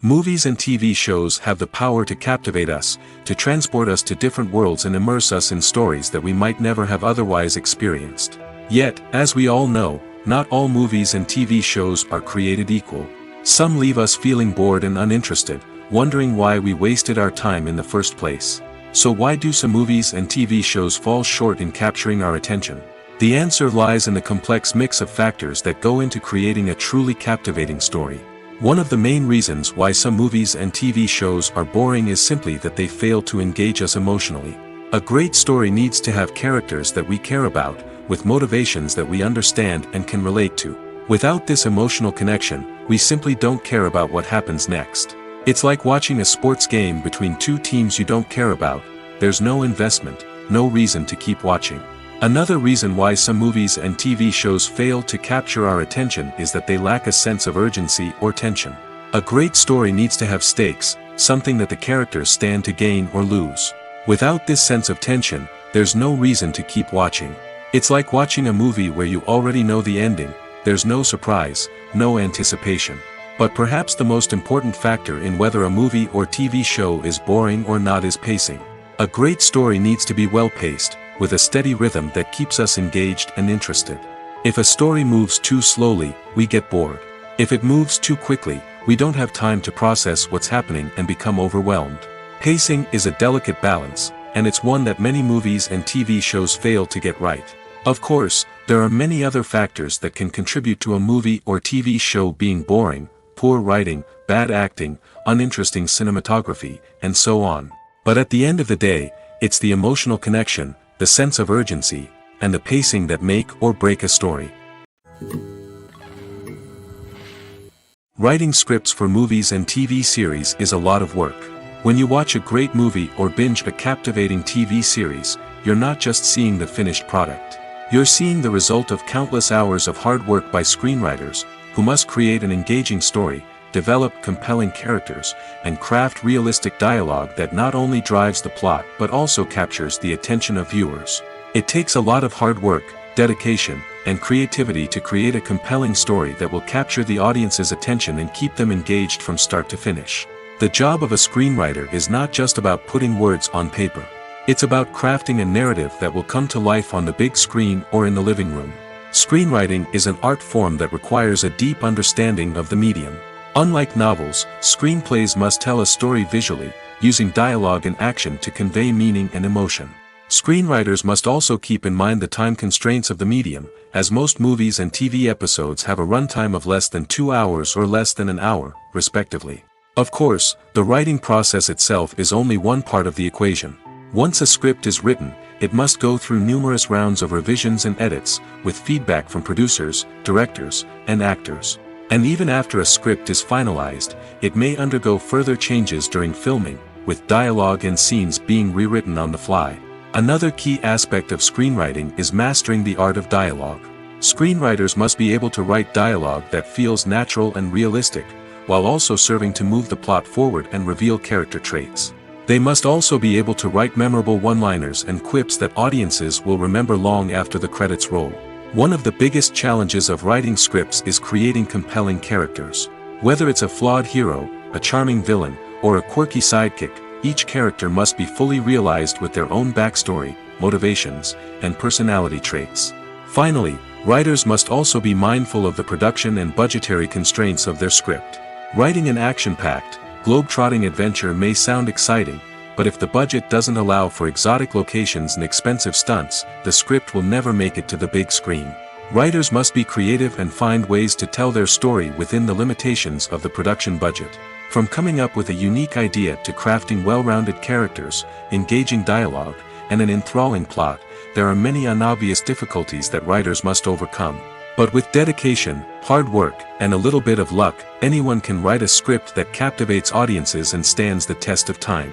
Movies and TV shows have the power to captivate us, to transport us to different worlds and immerse us in stories that we might never have otherwise experienced. Yet, as we all know, not all movies and TV shows are created equal. Some leave us feeling bored and uninterested, wondering why we wasted our time in the first place. So why do some movies and TV shows fall short in capturing our attention? The answer lies in the complex mix of factors that go into creating a truly captivating story. One of the main reasons why some movies and TV shows are boring is simply that they fail to engage us emotionally. A great story needs to have characters that we care about, with motivations that we understand and can relate to. Without this emotional connection, we simply don't care about what happens next. It's like watching a sports game between two teams you don't care about. There's no investment, no reason to keep watching. Another reason why some movies and TV shows fail to capture our attention is that they lack a sense of urgency or tension. A great story needs to have stakes, something that the characters stand to gain or lose. Without this sense of tension, there's no reason to keep watching. It's like watching a movie where you already know the ending. There's no surprise, no anticipation. But perhaps the most important factor in whether a movie or TV show is boring or not is pacing. A great story needs to be well-paced, with a steady rhythm that keeps us engaged and interested. If a story moves too slowly, we get bored. If it moves too quickly, we don't have time to process what's happening and become overwhelmed. Pacing is a delicate balance, and it's one that many movies and TV shows fail to get right. Of course, there are many other factors that can contribute to a movie or TV show being boring: poor writing, bad acting, uninteresting cinematography, and so on. But at the end of the day, it's the emotional connection, the sense of urgency, and the pacing that make or break a story. Writing scripts for movies and TV series is a lot of work. When you watch a great movie or binge a captivating TV series, you're not just seeing the finished product. You're seeing the result of countless hours of hard work by screenwriters, who must create an engaging story, develop compelling characters, and craft realistic dialogue that not only drives the plot but also captures the attention of viewers. It takes a lot of hard work, dedication, and creativity to create a compelling story that will capture the audience's attention and keep them engaged from start to finish. The job of a screenwriter is not just about putting words on paper. It's about crafting a narrative that will come to life on the big screen or in the living room. Screenwriting is an art form that requires a deep understanding of the medium. Unlike novels, screenplays must tell a story visually, using dialogue and action to convey meaning and emotion. Screenwriters must also keep in mind the time constraints of the medium, as most movies and TV episodes have a runtime of less than 2 hours or less than an hour, respectively. Of course, the writing process itself is only one part of the equation. Once a script is written, it must go through numerous rounds of revisions and edits, with feedback from producers, directors, and actors. And even after a script is finalized, it may undergo further changes during filming, with dialogue and scenes being rewritten on the fly. Another key aspect of screenwriting is mastering the art of dialogue. Screenwriters must be able to write dialogue that feels natural and realistic, while also serving to move the plot forward and reveal character traits. They must also be able to write memorable one-liners and quips that audiences will remember long after the credits roll. One of the biggest challenges of writing scripts is creating compelling characters. Whether it's a flawed hero, a charming villain, or a quirky sidekick, each character must be fully realized with their own backstory, motivations, and personality traits. Finally, writers must also be mindful of the production and budgetary constraints of their script. Writing an action-packed, globe-trotting adventure may sound exciting, but if the budget doesn't allow for exotic locations and expensive stunts, the script will never make it to the big screen. Writers must be creative and find ways to tell their story within the limitations of the production budget. From coming up with a unique idea to crafting well-rounded characters, engaging dialogue, and an enthralling plot, there are many unobvious difficulties that writers must overcome. But with dedication, hard work, and a little bit of luck, anyone can write a script that captivates audiences and stands the test of time.